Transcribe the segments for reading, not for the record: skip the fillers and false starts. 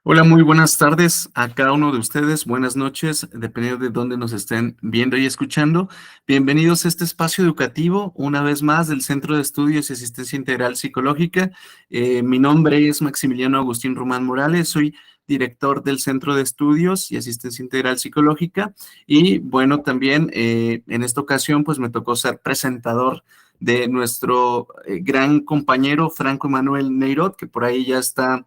Hola, muy buenas tardes a cada uno de ustedes. Buenas noches, dependiendo de dónde nos estén viendo y escuchando. Bienvenidos a este espacio educativo, una vez más, del Centro de Estudios y Asistencia Integral Psicológica. Mi nombre es Maximiliano Agustín Román Morales, soy director del Centro de Estudios y Asistencia Integral Psicológica. Y bueno, también en esta ocasión, pues me tocó ser presentador de nuestro gran compañero Franco Emanuel Neirot, que por ahí ya está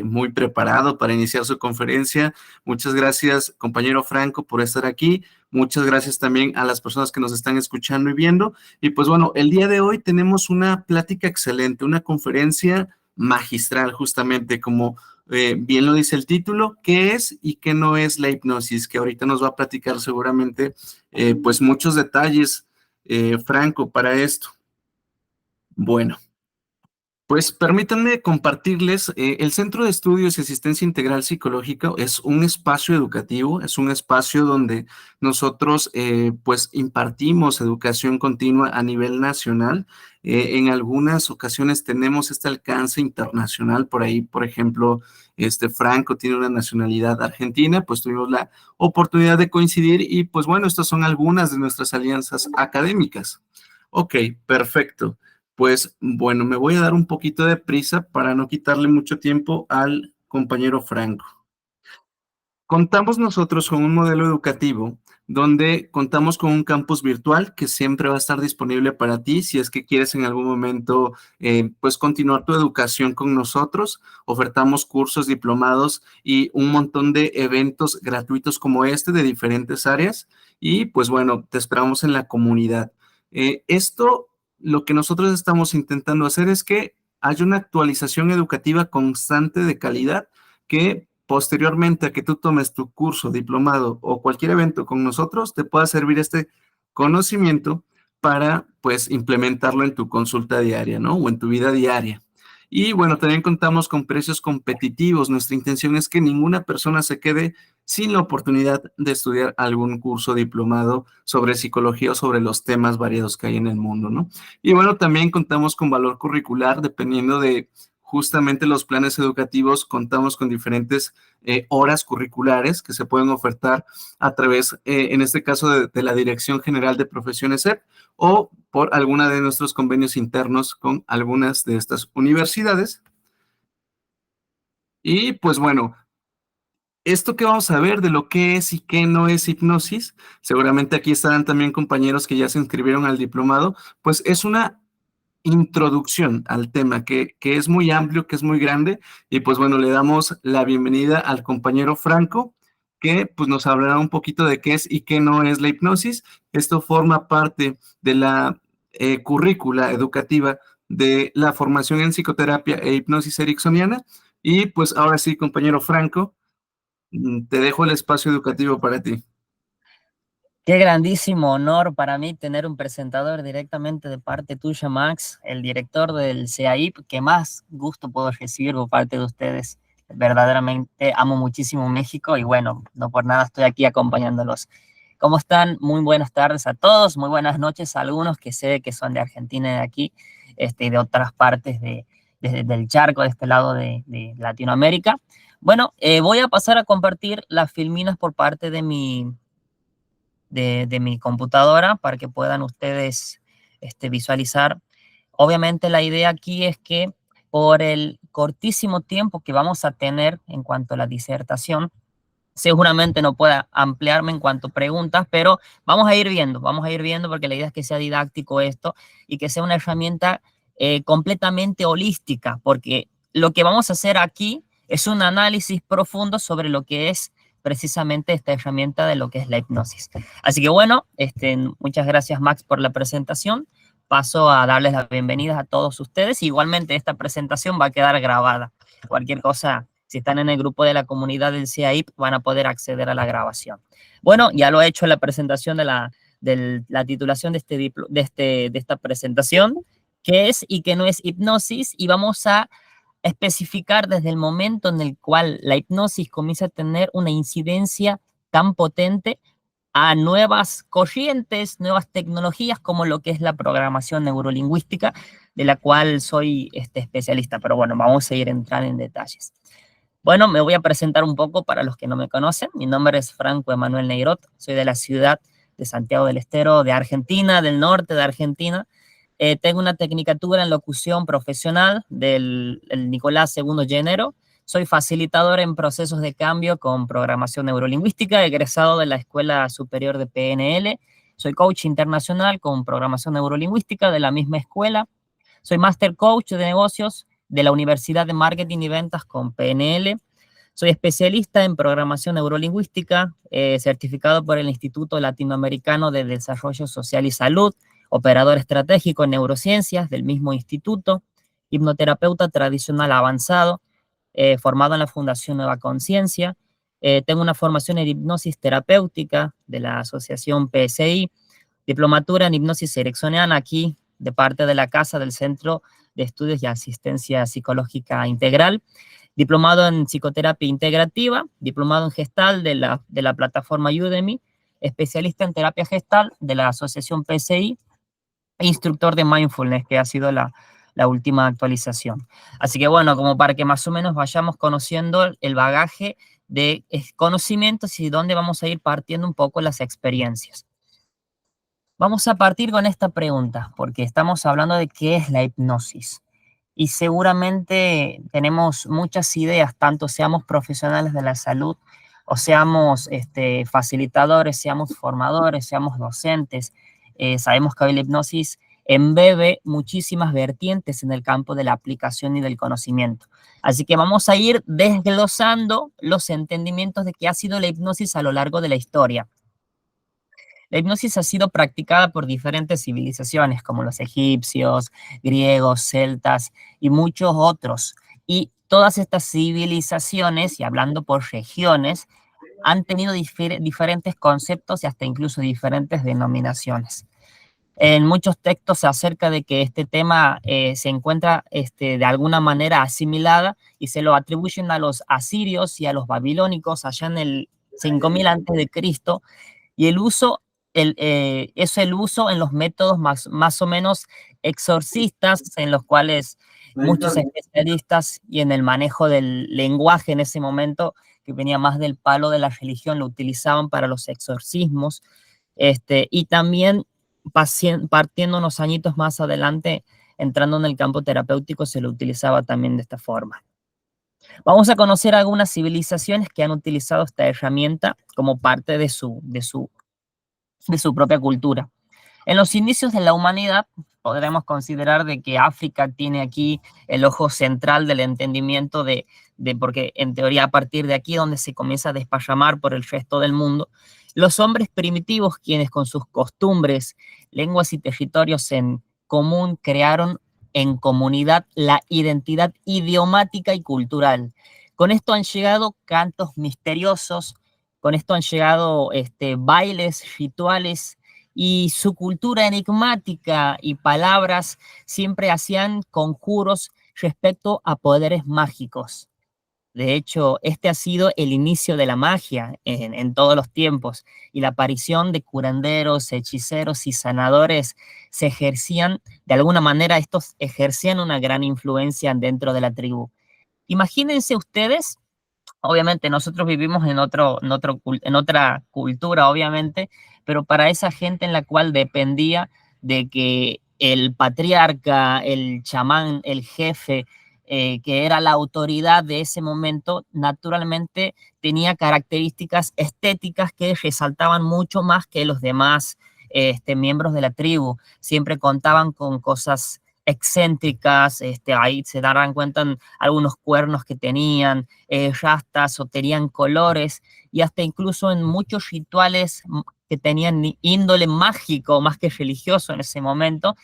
muy preparado para iniciar su conferencia. Muchas gracias, compañero Franco, por estar aquí. Muchas gracias también a las personas que nos están escuchando y viendo. Y pues bueno, el día de hoy tenemos una plática excelente, una conferencia magistral, justamente como bien lo dice el título, qué es y qué no es la hipnosis, que ahorita nos va a platicar seguramente pues muchos detalles, Franco, para esto. Bueno. Pues permítanme compartirles, el Centro de Estudios y Asistencia Integral Psicológica es un espacio educativo, es un espacio donde nosotros pues impartimos educación continua a nivel nacional. En algunas ocasiones tenemos este alcance internacional, por ahí, por ejemplo, Franco tiene una nacionalidad argentina, pues tuvimos la oportunidad de coincidir y pues bueno, estas son algunas de nuestras alianzas académicas. Ok, perfecto. Pues bueno, me voy a dar un poquito de prisa para no quitarle mucho tiempo al compañero Franco. Contamos nosotros con un modelo educativo donde contamos con un campus virtual que siempre va a estar disponible para ti si es que quieres en algún momento pues continuar tu educación con nosotros. Ofertamos cursos, diplomados y un montón de eventos gratuitos como este de diferentes áreas y pues bueno, te esperamos en la comunidad. Esto, lo que nosotros estamos intentando hacer es que haya una actualización educativa constante de calidad que posteriormente a que tú tomes tu curso, diplomado o cualquier evento con nosotros, te pueda servir este conocimiento para, pues, implementarlo en tu consulta diaria, ¿no? O en tu vida diaria. Y bueno, también contamos con precios competitivos. Nuestra intención es que ninguna persona se quede sin la oportunidad de estudiar algún curso diplomado sobre psicología o sobre los temas variados que hay en el mundo, ¿no? Y bueno, también contamos con valor curricular dependiendo de justamente los planes educativos. Contamos con diferentes horas curriculares que se pueden ofertar a través, en este caso, de la Dirección General de Profesiones EP o por alguna de nuestros convenios internos con algunas de estas universidades. Y pues bueno, esto que vamos a ver de lo que es y qué no es hipnosis, seguramente aquí estarán también compañeros que ya se inscribieron al diplomado, pues es una introducción al tema que es muy amplio, que es muy grande, y pues bueno, le damos la bienvenida al compañero Franco, que pues nos hablará un poquito de qué es y qué no es la hipnosis. Esto forma parte de la currícula educativa de la formación en psicoterapia e hipnosis ericksoniana, y pues ahora sí, compañero Franco, te dejo el espacio educativo para ti. Qué grandísimo honor para mí tener un presentador directamente de parte tuya, Max, el director del CAIP. Qué más gusto puedo recibir por parte de ustedes. Verdaderamente amo muchísimo México y bueno, no por nada estoy aquí acompañándolos. ¿Cómo están? Muy buenas tardes a todos, muy buenas noches a algunos que sé que son de Argentina y de aquí, y de otras partes del charco, de este lado de Latinoamérica. Bueno, voy a pasar a compartir las filminas por parte de mi computadora para que puedan ustedes visualizar. Obviamente la idea aquí es que por el cortísimo tiempo que vamos a tener en cuanto a la disertación, seguramente no pueda ampliarme en cuanto a preguntas, pero vamos a ir viendo porque la idea es que sea didáctico esto y que sea una herramienta completamente holística, porque lo que vamos a hacer aquí es un análisis profundo sobre lo que es precisamente esta herramienta de lo que es la hipnosis. Así que bueno, muchas gracias Max por la presentación. Paso a darles las bienvenidas a todos ustedes. Igualmente esta presentación va a quedar grabada. Cualquier cosa, si están en el grupo de la comunidad del CAIP, van a poder acceder a la grabación. Bueno, ya lo he hecho en la presentación de la titulación de esta presentación, qué es y qué no es hipnosis, y vamos a especificar desde el momento en el cual la hipnosis comienza a tener una incidencia tan potente a nuevas corrientes, nuevas tecnologías como lo que es la programación neurolingüística, de la cual soy especialista. Pero bueno, vamos a ir entrando en detalles. Bueno, me voy a presentar un poco para los que no me conocen. Mi nombre es Franco Emanuel Neirot, soy de la ciudad de Santiago del Estero, de Argentina, del norte de Argentina. Tengo una tecnicatura en locución profesional del el Nicolás II Llenero. Soy facilitador en procesos de cambio con programación neurolingüística, egresado de la Escuela Superior de PNL. Soy coach internacional con programación neurolingüística de la misma escuela. Soy Master Coach de negocios de la Universidad de Marketing y Ventas con PNL. Soy especialista en programación neurolingüística, certificado por el Instituto Latinoamericano de Desarrollo Social y Salud, operador estratégico en neurociencias del mismo instituto, hipnoterapeuta tradicional avanzado, formado en la Fundación Nueva Conciencia. Tengo una formación en hipnosis terapéutica de la Asociación PSI, diplomatura en hipnosis ericksoniana aquí de parte de la Casa del Centro de Estudios y Asistencia Psicológica Integral, diplomado en psicoterapia integrativa, diplomado en gestal de la plataforma Udemy, especialista en terapia gestal de la Asociación PSI, e instructor de mindfulness, que ha sido la última actualización. Así que bueno, como para que más o menos vayamos conociendo el bagaje de conocimientos y dónde vamos a ir partiendo un poco las experiencias. Vamos a partir con esta pregunta, porque estamos hablando de qué es la hipnosis. Y seguramente tenemos muchas ideas, tanto seamos profesionales de la salud o seamos facilitadores, seamos formadores, seamos docentes. Sabemos que hoy la hipnosis embebe muchísimas vertientes en el campo de la aplicación y del conocimiento. Así que vamos a ir desglosando los entendimientos de qué ha sido la hipnosis a lo largo de la historia. La hipnosis ha sido practicada por diferentes civilizaciones, como los egipcios, griegos, celtas y muchos otros. Y todas estas civilizaciones, y hablando por regiones, han tenido diferentes conceptos y hasta incluso diferentes denominaciones. En muchos textos se acerca de que este tema se encuentra de alguna manera asimilada y se lo atribuyen a los asirios y a los babilónicos allá en el 5000 antes de Cristo, y el uso es el uso en los métodos más o menos exorcistas, en los cuales muchos especialistas y en el manejo del lenguaje en ese momento, que venía más del palo de la religión, lo utilizaban para los exorcismos. Y también partiendo unos añitos más adelante, entrando en el campo terapéutico, se lo utilizaba también de esta forma. Vamos a conocer algunas civilizaciones que han utilizado esta herramienta como parte de su propia cultura. En los inicios de la humanidad, podremos considerar de que África tiene aquí el ojo central del entendimiento porque en teoría a partir de aquí donde se comienza a desparramar por el resto del mundo, los hombres primitivos, quienes con sus costumbres, lenguas y territorios en común crearon en comunidad la identidad idiomática y cultural. Con esto han llegado cantos misteriosos, con esto han llegado bailes, rituales, y su cultura enigmática y palabras siempre hacían conjuros respecto a poderes mágicos. De hecho, este ha sido el inicio de la magia en todos los tiempos, y la aparición de curanderos, hechiceros y sanadores se ejercían, de alguna manera, estos ejercían una gran influencia dentro de la tribu. Imagínense ustedes. Obviamente nosotros vivimos en otra cultura, obviamente, pero para esa gente en la cual dependía de que el patriarca, el chamán, el jefe, que era la autoridad de ese momento, naturalmente tenía características estéticas que resaltaban mucho más que los demás miembros de la tribu. Siempre contaban con cosas excéntricas, ahí se darán cuenta en algunos cuernos que tenían, rastas o tenían colores, y hasta incluso en muchos rituales que tenían índole mágico más que religioso en ese momento,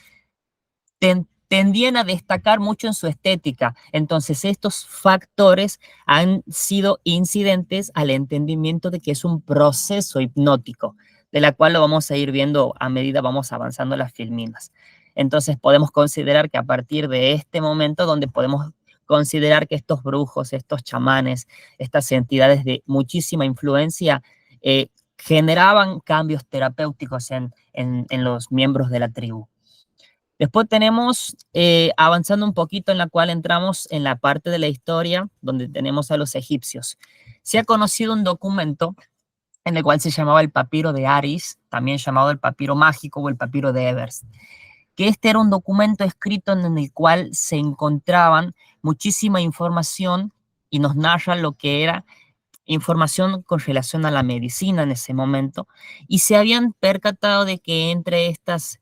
tendían a destacar mucho en su estética. Entonces estos factores han sido incidentes al entendimiento de que es un proceso hipnótico, de la cual lo vamos a ir viendo a medida vamos avanzando las filminas. Entonces podemos considerar que a partir de este momento donde podemos considerar que estos brujos, estos chamanes, estas entidades de muchísima influencia generaban cambios terapéuticos en los miembros de la tribu. Después tenemos, avanzando un poquito, en la cual entramos en la parte de la historia donde tenemos a los egipcios. Se ha conocido un documento en el cual se llamaba el papiro de Aris, también llamado el papiro mágico o el papiro de Ebers, que este era un documento escrito en el cual se encontraban muchísima información y nos narra lo que era información con relación a la medicina en ese momento, y se habían percatado de que estos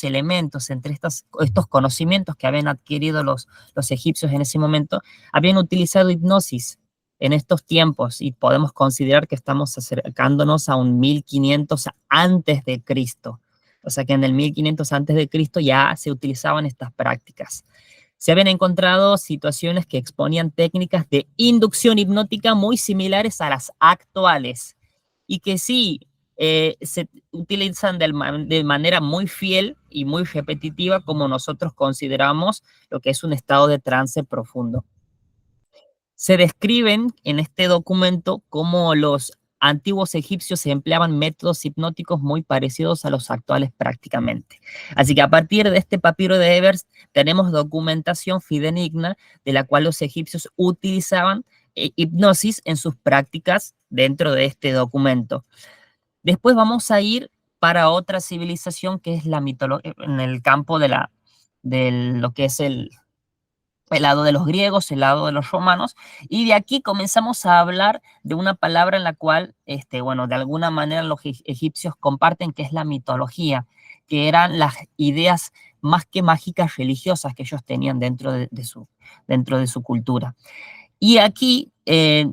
elementos, estos conocimientos que habían adquirido los egipcios en ese momento, habían utilizado hipnosis en estos tiempos, y podemos considerar que estamos acercándonos a un 1500 antes de Cristo. O sea que en el 1500 antes de Cristo ya se utilizaban estas prácticas. Se habían encontrado situaciones que exponían técnicas de inducción hipnótica muy similares a las actuales y que sí se utilizan de manera muy fiel y muy repetitiva, como nosotros consideramos lo que es un estado de trance profundo. Se describen en este documento cómo los antiguos egipcios se empleaban métodos hipnóticos muy parecidos a los actuales prácticamente. Así que a partir de este papiro de Ebers tenemos documentación fidedigna de la cual los egipcios utilizaban hipnosis en sus prácticas dentro de este documento. Después vamos a ir para otra civilización que es la mitología, en el campo de lo que es el lado de los griegos, el lado de los romanos, y de aquí comenzamos a hablar de una palabra en la cual, bueno, de alguna manera los egipcios comparten, que es la mitología, que eran las ideas más que mágicas religiosas que ellos tenían dentro de su cultura. Y aquí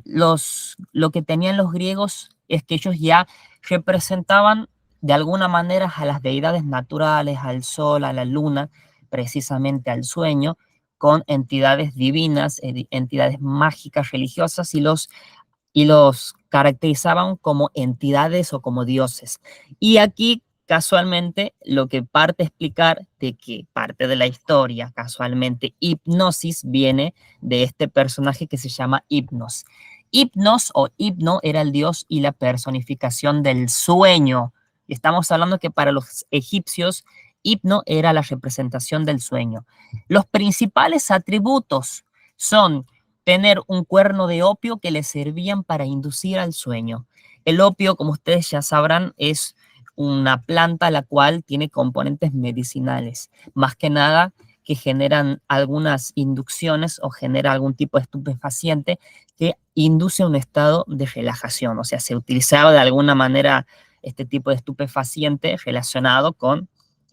lo que tenían los griegos es que ellos ya representaban de alguna manera a las deidades naturales, al sol, a la luna, precisamente al sueño, con entidades divinas, entidades mágicas religiosas, y los caracterizaban como entidades o como dioses. Y aquí, casualmente, lo que parte a explicar de que parte de la historia, casualmente, hipnosis viene de este personaje que se llama Hipnos. Hipnos o Hipno era el dios y la personificación del sueño. Y estamos hablando que para los egipcios, Hipno era la representación del sueño. Los principales atributos son tener un cuerno de opio que le servían para inducir al sueño. El opio, como ustedes ya sabrán, es una planta la cual tiene componentes medicinales, más que nada que generan algunas inducciones o genera algún tipo de estupefaciente que induce un estado de relajación. O sea, se utilizaba de alguna manera este tipo de estupefaciente relacionado con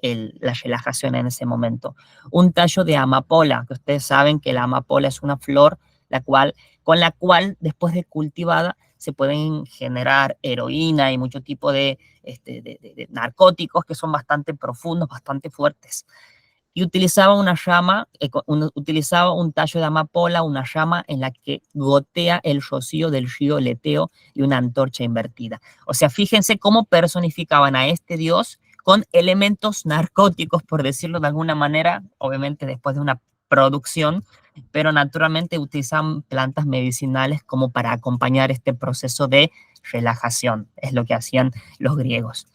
la relajación en ese momento. Un tallo de amapola, que ustedes saben que la amapola es una flor con la cual después de cultivada se pueden generar heroína y mucho tipo de narcóticos que son bastante profundos, bastante fuertes. Y utilizaba una llama, utilizaba un tallo de amapola, una llama en la que gotea el rocío del río Leteo y una antorcha invertida. O sea, fíjense cómo personificaban a este dios con elementos narcóticos, por decirlo de alguna manera, obviamente después de una producción, pero naturalmente utilizaban plantas medicinales como para acompañar este proceso de relajación. Es lo que hacían los griegos.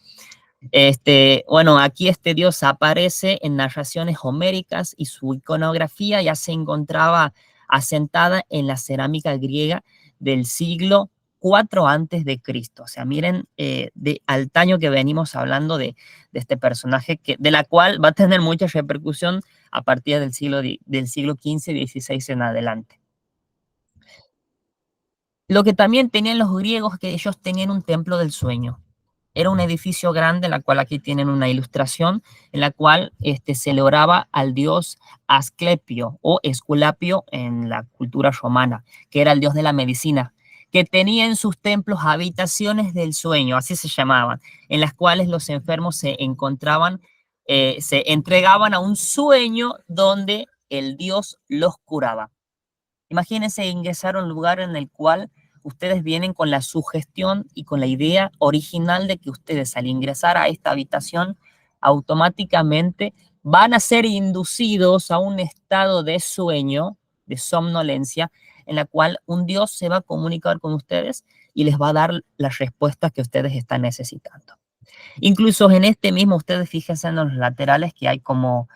Bueno, aquí este dios aparece en narraciones homéricas y su iconografía ya se encontraba asentada en la cerámica griega del siglo 4 antes de Cristo. O sea, miren al taño que venimos hablando de este personaje, de la cual va a tener mucha repercusión a partir del siglo XV, XVI en adelante. Lo que también tenían los griegos es que ellos tenían un templo del sueño. Era un edificio grande, en la cual aquí tienen una ilustración, en la cual se le oraba al dios Asclepio o Esculapio en la cultura romana, que era el dios de la medicina, que tenía en sus templos habitaciones del sueño, así se llamaban, en las cuales los enfermos se encontraban, se entregaban a un sueño donde el dios los curaba. Imagínense ingresar a un lugar en el cual ustedes vienen con la sugestión y con la idea original de que ustedes al ingresar a esta habitación automáticamente van a ser inducidos a un estado de sueño, de somnolencia, en la cual un Dios se va a comunicar con ustedes y les va a dar las respuestas que ustedes están necesitando. Incluso en este mismo, ustedes fíjense en los laterales que hay como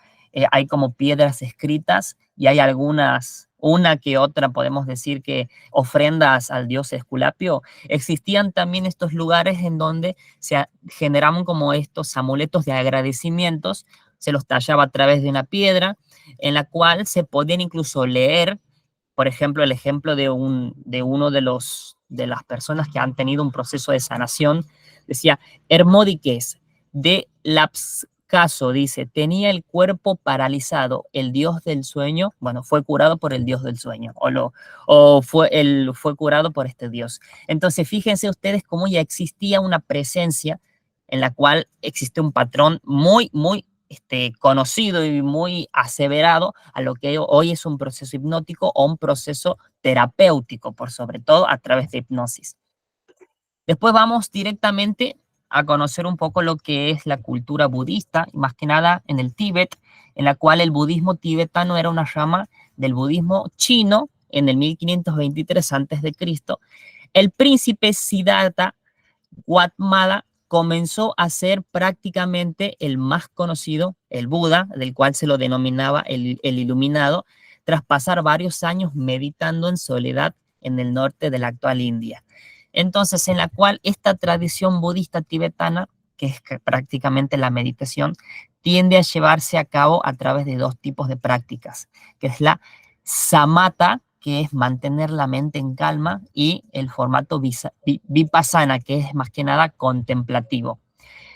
piedras escritas y hay algunas, una que otra, podemos decir que ofrendas al dios Esculapio. Existían también estos lugares en donde generaban como estos amuletos de agradecimientos, se los tallaba a través de una piedra, en la cual se podían incluso leer, por ejemplo, el ejemplo de uno de las personas que han tenido un proceso de sanación, decía, Hermódiques de Lapscaso, dice, tenía el cuerpo paralizado, el dios del sueño, bueno, fue curado por el dios del sueño, fue curado por este dios. Entonces, fíjense ustedes cómo ya existía una presencia en la cual existe un patrón muy conocido y muy aseverado a lo que hoy es un proceso hipnótico o un proceso terapéutico, por sobre todo a través de hipnosis. Después vamos directamente a conocer un poco lo que es la cultura budista, más que nada en el Tíbet, en la cual el budismo tibetano era una rama del budismo chino en el 1523 a.C. El príncipe Siddhartha Gautama comenzó a ser prácticamente el más conocido, el Buda, del cual se lo denominaba el iluminado, tras pasar varios años meditando en soledad en el norte de la actual India. Entonces, en la cual esta tradición budista tibetana, que es prácticamente la meditación, tiende a llevarse a cabo a través de dos tipos de prácticas, que es la samatha, que es mantener la mente en calma, y el formato vipassana, que es más que nada contemplativo.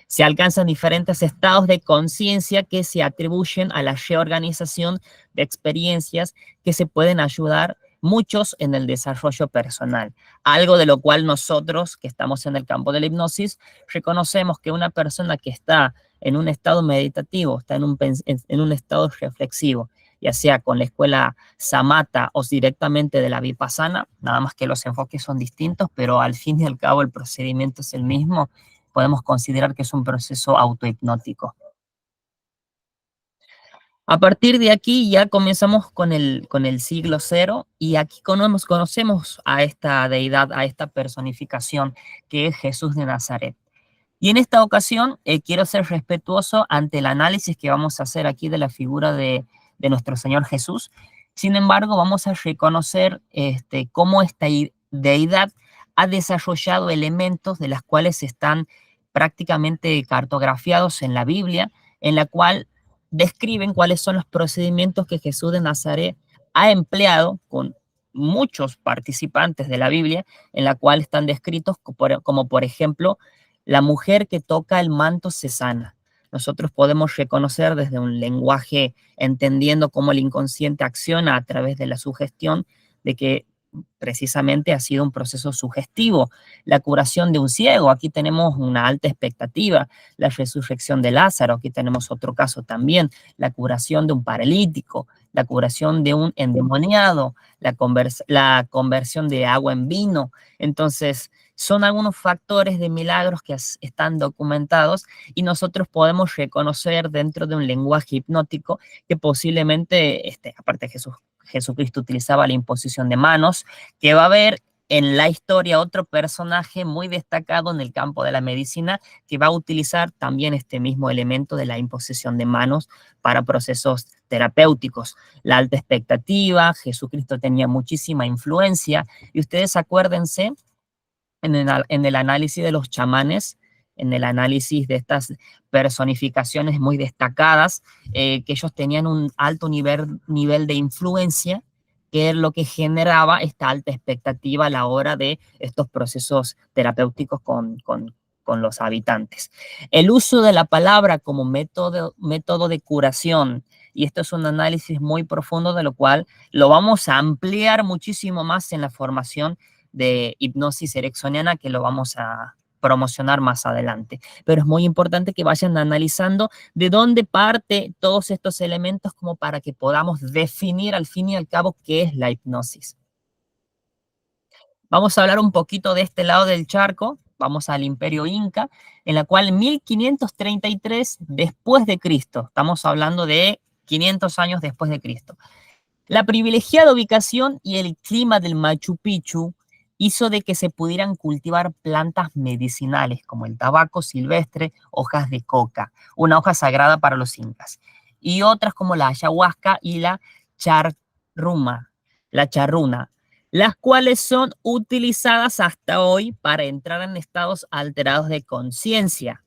Se alcanzan diferentes estados de conciencia que se atribuyen a la reorganización de experiencias que se pueden ayudar muchos en el desarrollo personal. Algo de lo cual nosotros, que estamos en el campo de la hipnosis, reconocemos que una persona que está en un estado meditativo, está en un estado reflexivo, ya sea con la escuela Samatha o directamente de la Vipassana, nada más que los enfoques son distintos, pero al fin y al cabo el procedimiento es el mismo, podemos considerar que es un proceso autohipnótico. A partir de aquí ya comenzamos con el siglo cero y aquí conocemos a esta deidad, a esta personificación que es Jesús de Nazaret. Y en esta ocasión quiero ser respetuoso ante el análisis que vamos a hacer aquí de la figura de nuestro Señor Jesús. Sin embargo, vamos a reconocer cómo esta deidad ha desarrollado elementos de las cuales están prácticamente cartografiados en la Biblia, en la cual describen cuáles son los procedimientos que Jesús de Nazaret ha empleado con muchos participantes de la Biblia, en la cual están descritos como por ejemplo, la mujer que toca el manto se sana. Nosotros podemos reconocer desde un lenguaje, entendiendo cómo el inconsciente acciona a través de la sugestión, de que precisamente ha sido un proceso sugestivo. La curación de un ciego, aquí tenemos una alta expectativa. La resurrección de Lázaro, aquí tenemos otro caso también. La curación de un paralítico, la curación de un endemoniado, la conversión de agua en vino. Entonces, son algunos factores de milagros que están documentados y nosotros podemos reconocer dentro de un lenguaje hipnótico que posiblemente, aparte Jesucristo utilizaba la imposición de manos, que va a haber en la historia otro personaje muy destacado en el campo de la medicina que va a utilizar también este mismo elemento de la imposición de manos para procesos terapéuticos. La alta expectativa, Jesucristo tenía muchísima influencia y ustedes acuérdense en el análisis de los chamanes, en el análisis de estas personificaciones muy destacadas, que ellos tenían un alto nivel de influencia, que es lo que generaba esta alta expectativa a la hora de estos procesos terapéuticos con los habitantes. El uso de la palabra como método de curación, y esto es un análisis muy profundo de lo cual lo vamos a ampliar muchísimo más en la formación de hipnosis ericksoniana, que lo vamos a promocionar más adelante. Pero es muy importante que vayan analizando de dónde parte todos estos elementos como para que podamos definir al fin y al cabo qué es la hipnosis. Vamos a hablar un poquito de este lado del charco, vamos al Imperio Inca, en la cual 1533 después de Cristo, estamos hablando de 500 años después de Cristo. La privilegiada ubicación y el clima del Machu Picchu hizo de que se pudieran cultivar plantas medicinales como el tabaco silvestre, hojas de coca, una hoja sagrada para los incas, y otras como la ayahuasca y la charruma, la charruna, las cuales son utilizadas hasta hoy para entrar en estados alterados de conciencia.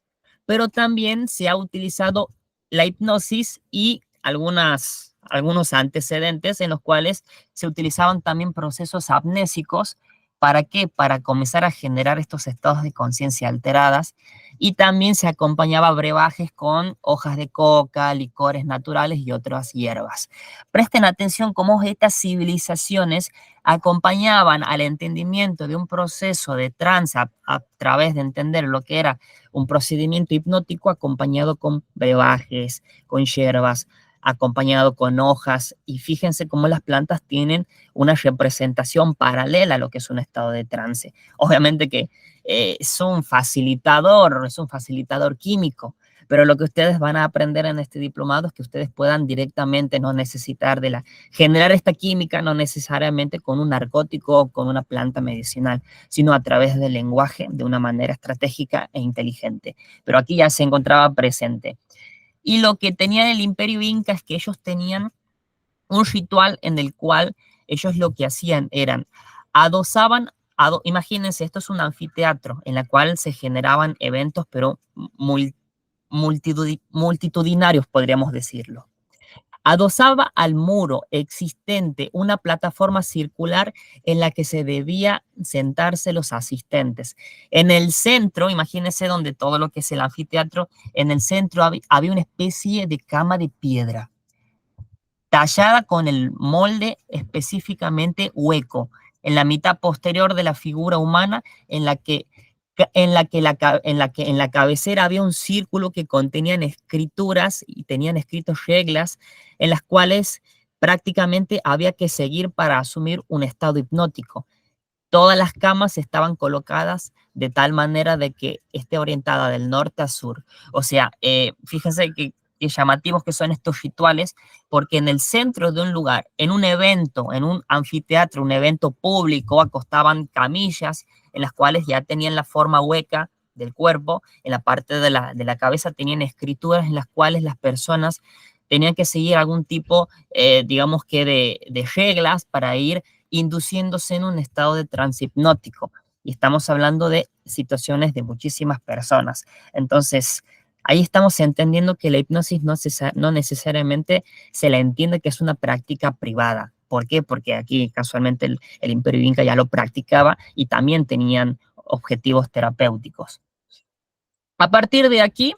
Pero también se ha utilizado la hipnosis y algunos antecedentes en los cuales se utilizaban también procesos amnésicos. ¿Para qué? Para comenzar a generar estos estados de conciencia alteradas, y también se acompañaba brebajes con hojas de coca, licores naturales y otras hierbas. Presten atención cómo estas civilizaciones acompañaban al entendimiento de un proceso de trance a través de entender lo que era un procedimiento hipnótico acompañado con brebajes, con hierbas, acompañado con hojas, y fíjense cómo las plantas tienen una representación paralela a lo que es un estado de trance. Obviamente que es un facilitador químico, pero lo que ustedes van a aprender en este diplomado es que ustedes puedan directamente no necesitar generar esta química, no necesariamente con un narcótico o con una planta medicinal, sino a través del lenguaje de una manera estratégica e inteligente. Pero aquí ya se encontraba presente. Y lo que tenía el Imperio Inca es que ellos tenían un ritual en el cual ellos lo que hacían eran adosaban, imagínense, esto es un anfiteatro en el cual se generaban eventos, pero multitudinarios, podríamos decirlo. Adosaba al muro existente una plataforma circular en la que se debía sentarse los asistentes. En el centro, imagínense donde todo lo que es el anfiteatro, en el centro había una especie de cama de piedra, tallada con el molde específicamente hueco, en la mitad posterior de la figura humana, en la cabecera había un círculo que contenían escrituras y tenían escritos reglas en las cuales prácticamente había que seguir para asumir un estado hipnótico. Todas las camas estaban colocadas de tal manera de que esté orientada del norte a sur. O sea, fíjense que llamativos que son estos rituales, porque en el centro de un lugar, en un evento, en un anfiteatro, un evento público, acostaban camillas en las cuales ya tenían la forma hueca del cuerpo, en la parte de la cabeza tenían escrituras en las cuales las personas tenían que seguir algún tipo, digamos que de reglas para ir induciéndose en un estado de trance hipnótico. Y estamos hablando de situaciones de muchísimas personas. Entonces, ahí estamos entendiendo que la hipnosis no necesariamente se la entiende que es una práctica privada. ¿Por qué? Porque aquí casualmente el Imperio Inca ya lo practicaba y también tenían objetivos terapéuticos. A partir de aquí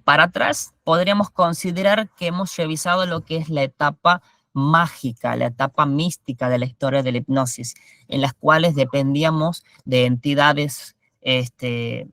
para atrás, podríamos considerar que hemos revisado lo que es la etapa mágica, la etapa mística de la historia de la hipnosis, en las cuales dependíamos de entidades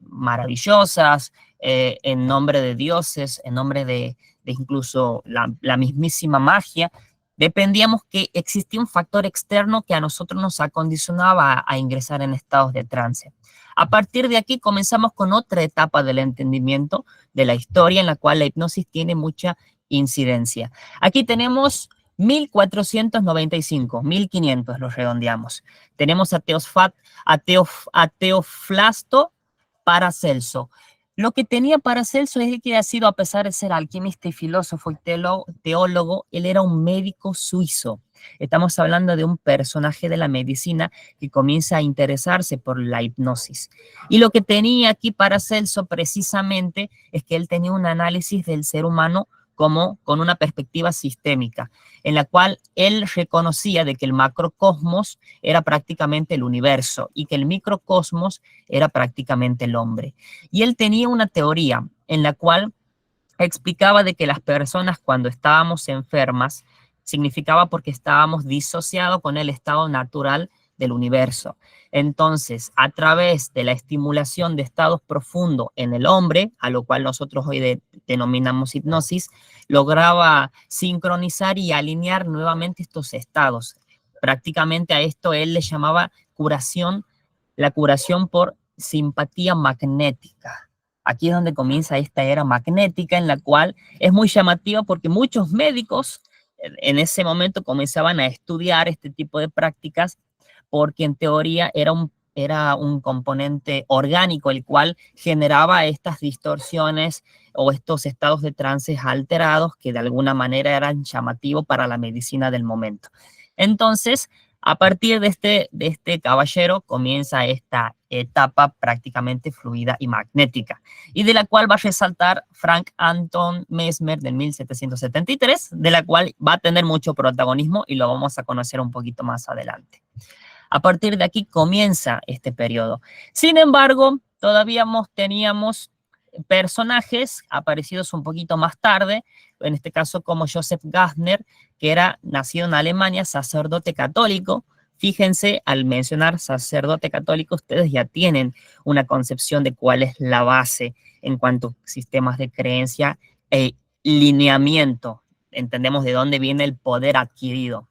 maravillosas, en nombre de dioses, en nombre de incluso la mismísima magia. Dependíamos que existía un factor externo que a nosotros nos acondicionaba a ingresar en estados de trance. A partir de aquí comenzamos con otra etapa del entendimiento de la historia en la cual la hipnosis tiene mucha incidencia. Aquí tenemos 1495, 1500 los redondeamos. Tenemos a Teoflasto Paracelso. Lo que tenía Paracelso es que ha sido, a pesar de ser alquimista y filósofo y teólogo, él era un médico suizo. Estamos hablando de un personaje de la medicina que comienza a interesarse por la hipnosis. Y lo que tenía aquí Paracelso precisamente es que él tenía un análisis del ser humano como con una perspectiva sistémica, en la cual él reconocía de que el macrocosmos era prácticamente el universo y que el microcosmos era prácticamente el hombre. Y él tenía una teoría en la cual explicaba de que las personas cuando estábamos enfermas significaba porque estábamos disociados con el estado natural del universo. Entonces, a través de la estimulación de estados profundos en el hombre, a lo cual nosotros hoy denominamos hipnosis, lograba sincronizar y alinear nuevamente estos estados. Prácticamente a esto él le llamaba curación, la curación por simpatía magnética. Aquí es donde comienza esta era magnética, en la cual es muy llamativa porque muchos médicos en ese momento comenzaban a estudiar este tipo de prácticas porque en teoría era un componente orgánico el cual generaba estas distorsiones o estos estados de trance alterados que de alguna manera eran llamativos para la medicina del momento. Entonces, a partir de este caballero comienza esta etapa prácticamente fluida y magnética, y de la cual va a resaltar Frank Anton Mesmer de 1773, de la cual va a tener mucho protagonismo y lo vamos a conocer un poquito más adelante. A partir de aquí comienza este periodo. Sin embargo, todavía teníamos personajes aparecidos un poquito más tarde, en este caso como Joseph Gassner, que era nacido en Alemania, sacerdote católico. Fíjense, al mencionar sacerdote católico, ustedes ya tienen una concepción de cuál es la base en cuanto a sistemas de creencia e lineamiento. Entendemos de dónde viene el poder adquirido.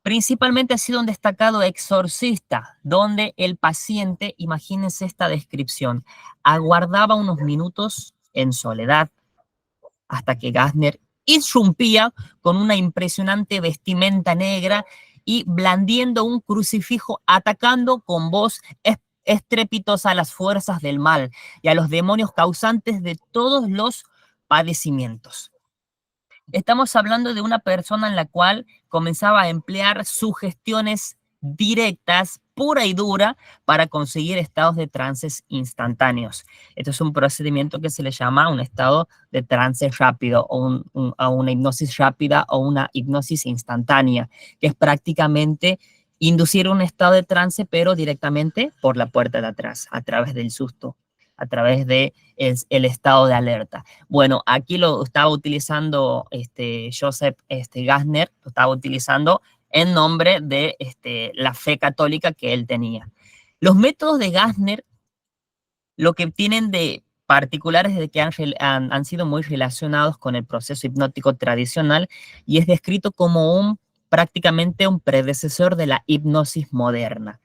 Principalmente ha sido un destacado exorcista, donde el paciente, imagínense esta descripción, aguardaba unos minutos en soledad hasta que Gassner irrumpía con una impresionante vestimenta negra y blandiendo un crucifijo, atacando con voz estrepitosa a las fuerzas del mal y a los demonios causantes de todos los padecimientos. Estamos hablando de una persona en la cual comenzaba a emplear sugestiones directas, pura y dura, para conseguir estados de trances instantáneos. Esto es un procedimiento que se le llama un estado de trance rápido o a una hipnosis rápida o una hipnosis instantánea, que es prácticamente inducir un estado de trance, pero directamente por la puerta de atrás, a través del susto, a través de el estado de alerta. Bueno, aquí lo estaba utilizando Joseph Gassner, lo estaba utilizando en nombre de la fe católica que él tenía. Los métodos de Gassner, lo que tienen de particulares es de que han sido muy relacionados con el proceso hipnótico tradicional y es descrito como prácticamente un predecesor de la hipnosis moderna.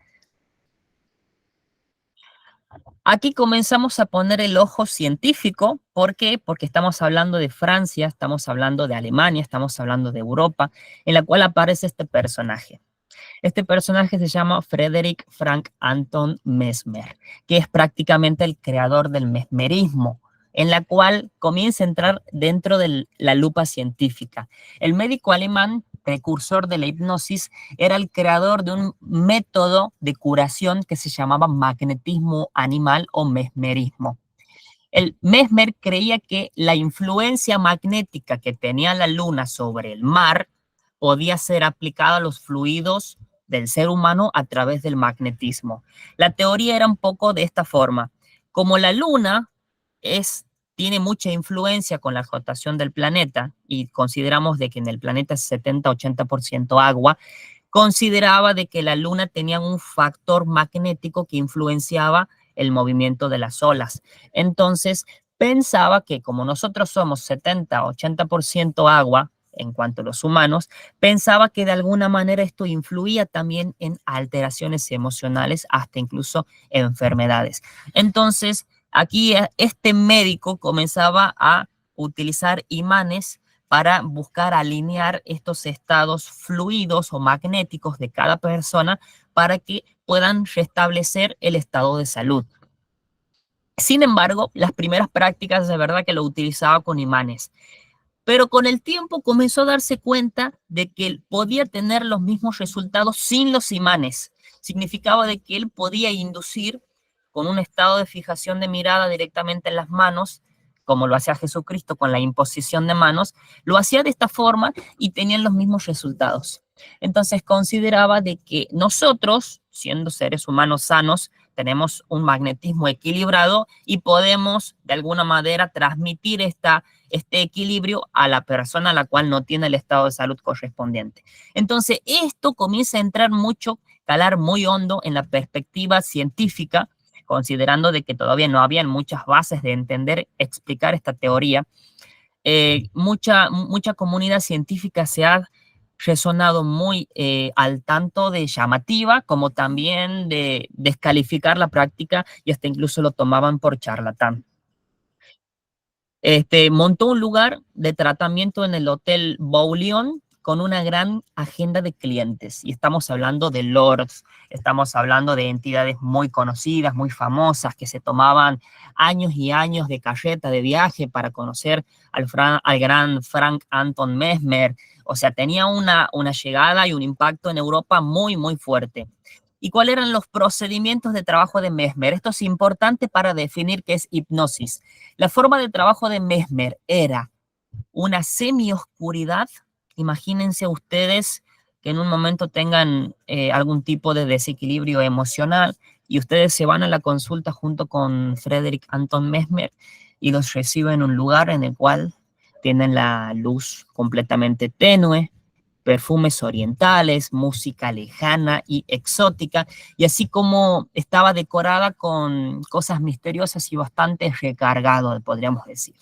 Aquí comenzamos a poner el ojo científico. ¿Por qué? Porque estamos hablando de Francia, estamos hablando de Alemania, estamos hablando de Europa, en la cual aparece este personaje. Este personaje se llama Frederick Frank Anton Mesmer, que es prácticamente el creador del mesmerismo, en la cual comienza a entrar dentro de la lupa científica. El médico alemán precursor de la hipnosis era el creador de un método de curación que se llamaba magnetismo animal o mesmerismo. El Mesmer creía que la influencia magnética que tenía la luna sobre el mar podía ser aplicada a los fluidos del ser humano a través del magnetismo. La teoría era un poco de esta forma. Como la luna tiene mucha influencia con la rotación del planeta y consideramos de que en el planeta es 70-80% agua, consideraba de que la luna tenía un factor magnético que influenciaba el movimiento de las olas. Entonces, pensaba que como nosotros somos 70-80% agua, en cuanto a los humanos, pensaba que de alguna manera esto influía también en alteraciones emocionales, hasta incluso enfermedades. Entonces, aquí este médico comenzaba a utilizar imanes para buscar alinear estos estados fluidos o magnéticos de cada persona para que puedan restablecer el estado de salud. Sin embargo, las primeras prácticas de verdad que lo utilizaba con imanes. Pero con el tiempo comenzó a darse cuenta de que él podía tener los mismos resultados sin los imanes. Significaba de que él podía inducir con un estado de fijación de mirada directamente en las manos, como lo hacía Jesucristo con la imposición de manos, lo hacía de esta forma y tenían los mismos resultados. Entonces consideraba de que nosotros, siendo seres humanos sanos, tenemos un magnetismo equilibrado y podemos de alguna manera transmitir este equilibrio a la persona a la cual no tiene el estado de salud correspondiente. Entonces esto comienza a entrar mucho, calar muy hondo en la perspectiva científica, considerando de que todavía no habían muchas bases de entender, explicar esta teoría. Mucha comunidad científica se ha resonado muy al tanto de llamativa, como también de descalificar la práctica y hasta incluso lo tomaban por charlatán. Montó un lugar de tratamiento en el Hotel Bouillon con una gran agenda de clientes. Y estamos hablando de lords, estamos hablando de entidades muy conocidas, muy famosas, que se tomaban años y años de carreta, de viaje para conocer al gran Frank Anton Mesmer. O sea, tenía una llegada y un impacto en Europa muy, muy fuerte. ¿Y cuáles eran los procedimientos de trabajo de Mesmer? Esto es importante para definir qué es hipnosis. La forma de trabajo de Mesmer era una semioscuridad. Imagínense ustedes que en un momento tengan algún tipo de desequilibrio emocional y ustedes se van a la consulta junto con Frederick Anton Mesmer y los reciben en un lugar en el cual tienen la luz completamente tenue, perfumes orientales, música lejana y exótica, y así como estaba decorada con cosas misteriosas y bastante recargado, podríamos decir.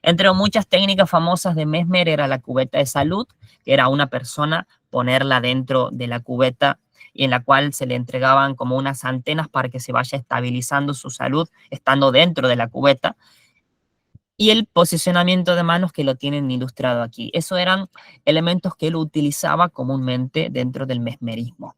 Entre muchas técnicas famosas de Mesmer era la cubeta de salud, que era una persona ponerla dentro de la cubeta y en la cual se le entregaban como unas antenas para que se vaya estabilizando su salud estando dentro de la cubeta. Y el posicionamiento de manos que lo tienen ilustrado aquí. Esos eran elementos que él utilizaba comúnmente dentro del mesmerismo.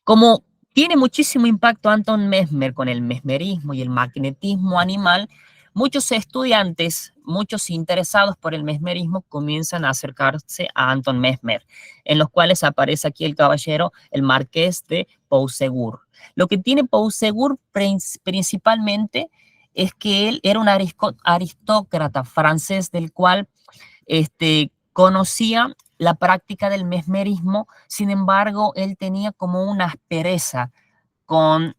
Como tiene muchísimo impacto Anton Mesmer con el mesmerismo y el magnetismo animal, muchos estudiantes, muchos interesados por el mesmerismo comienzan a acercarse a Anton Mesmer, en los cuales aparece aquí el caballero, el marqués de Pousegur. Lo que tiene Pousegur principalmente es que él era un aristócrata francés del cual conocía la práctica del mesmerismo. Sin embargo, él tenía como una aspereza con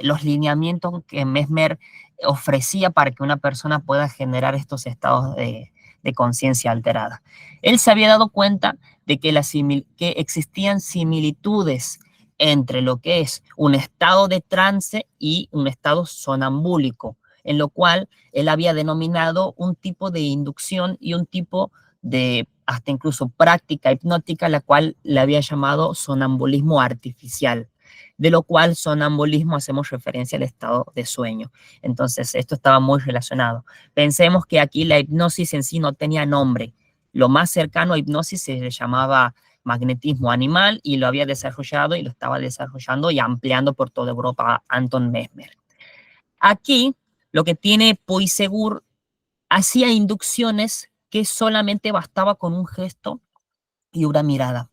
los lineamientos que Mesmer ofrecía para que una persona pueda generar estos estados de conciencia alterada. Él se había dado cuenta de que existían similitudes entre lo que es un estado de trance y un estado sonambúlico, en lo cual él había denominado un tipo de inducción y un tipo de hasta incluso práctica hipnótica, la cual le había llamado sonambulismo artificial, de lo cual sonambulismo hacemos referencia al estado de sueño. Entonces, esto estaba muy relacionado. Pensemos que aquí la hipnosis en sí no tenía nombre. Lo más cercano a hipnosis se le llamaba magnetismo animal y lo había desarrollado y lo estaba desarrollando y ampliando por toda Europa Anton Mesmer. Aquí, lo que tiene Pousegur, hacía inducciones que solamente bastaba con un gesto y una mirada,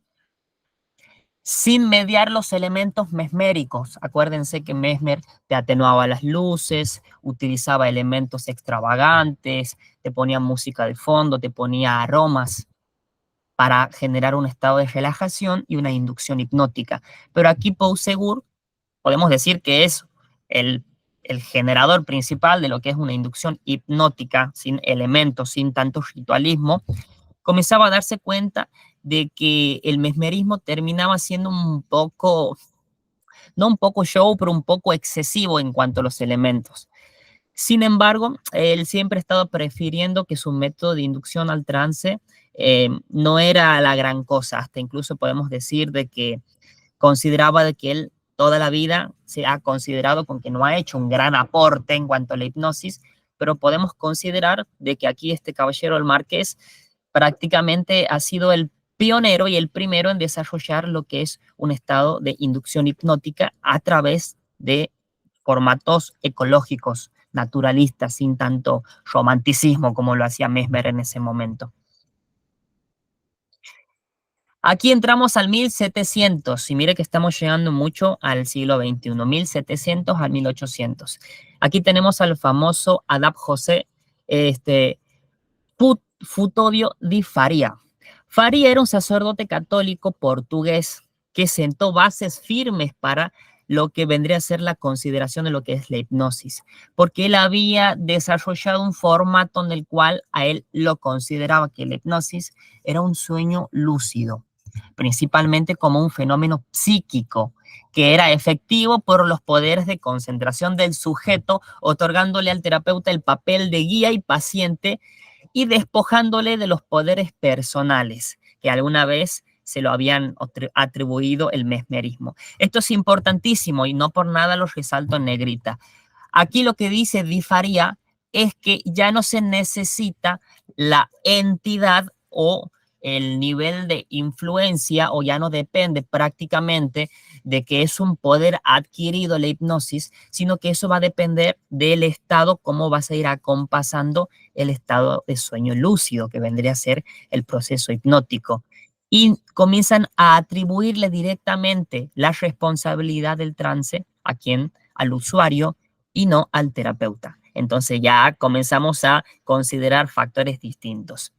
sin mediar los elementos mesméricos. Acuérdense que Mesmer te atenuaba las luces, utilizaba elementos extravagantes, te ponía música de fondo, te ponía aromas para generar un estado de relajación y una inducción hipnótica. Pero aquí Pousegur, podemos decir que es el, el generador principal de lo que es una inducción hipnótica, sin elementos, sin tanto ritualismo. Comenzaba a darse cuenta de que el mesmerismo terminaba siendo un poco, no un poco show, pero un poco excesivo en cuanto a los elementos. Sin embargo, él siempre ha estado prefiriendo que su método de inducción al trance no era la gran cosa. Hasta incluso podemos decir de que consideraba de que él toda la vida se ha considerado con que no ha hecho un gran aporte en cuanto a la hipnosis, pero podemos considerar de que aquí este caballero, el marqués, prácticamente ha sido el pionero y el primero en desarrollar lo que es un estado de inducción hipnótica a través de formatos ecológicos, naturalistas, sin tanto romanticismo como lo hacía Mesmer en ese momento. Aquí entramos al 1700 y mire que estamos llegando mucho al siglo XXI, 1700 al 1800. Aquí tenemos al famoso Adap José Futodio di Faria. Faria era un sacerdote católico portugués que sentó bases firmes para lo que vendría a ser la consideración de lo que es la hipnosis, porque él había desarrollado un formato en el cual a él lo consideraba que la hipnosis era un sueño lúcido, principalmente como un fenómeno psíquico, que era efectivo por los poderes de concentración del sujeto, otorgándole al terapeuta el papel de guía y paciente y despojándole de los poderes personales que alguna vez se lo habían atribuido el mesmerismo. Esto es importantísimo y no por nada lo resalto en negrita. Aquí lo que dice Di Faria es que ya no se necesita la entidad o el nivel de influencia o ya no depende prácticamente de que es un poder adquirido la hipnosis, sino que eso va a depender del estado, cómo vas a ir acompasando el estado de sueño lúcido, que vendría a ser el proceso hipnótico. Y comienzan a atribuirle directamente la responsabilidad del trance a quien, al usuario y no al terapeuta. Entonces ya comenzamos a considerar factores distintos.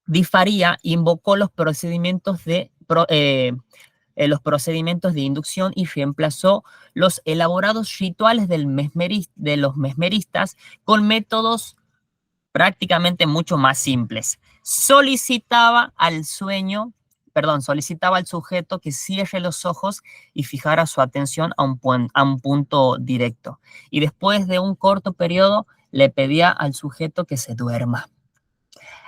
Di Faría invocó los procedimientos de inducción y reemplazó los elaborados rituales de los mesmeristas con métodos prácticamente mucho más simples. Solicitaba al sujeto que cierre los ojos y fijara su atención a un punto directo. Y después de un corto periodo, le pedía al sujeto que se duerma.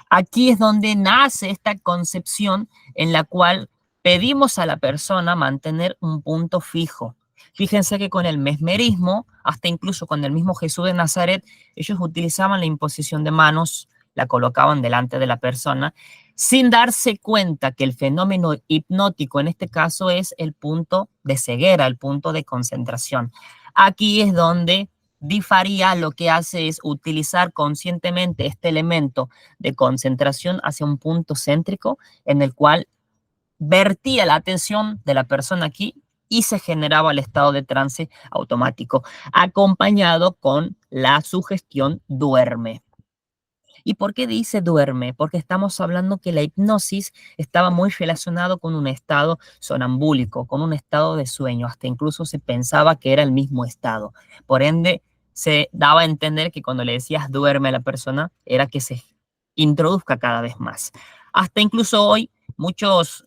Aquí es donde nace esta concepción en la cual pedimos a la persona mantener un punto fijo. Fíjense que con el mesmerismo, hasta incluso con el mismo Jesús de Nazaret, ellos utilizaban la imposición de manos, la colocaban delante de la persona, sin darse cuenta que el fenómeno hipnótico en este caso es el punto de ceguera, el punto de concentración. Aquí es donde Di Faría lo que hace es utilizar conscientemente este elemento de concentración hacia un punto céntrico en el cual vertía la atención de la persona aquí y se generaba el estado de trance automático, acompañado con la sugestión duerme. ¿Y por qué dice duerme? Porque estamos hablando que la hipnosis estaba muy relacionado con un estado sonambúlico, con un estado de sueño, hasta incluso se pensaba que era el mismo estado. Por ende, se daba a entender que cuando le decías duerme a la persona, era que se introduzca cada vez más. Hasta incluso hoy, muchos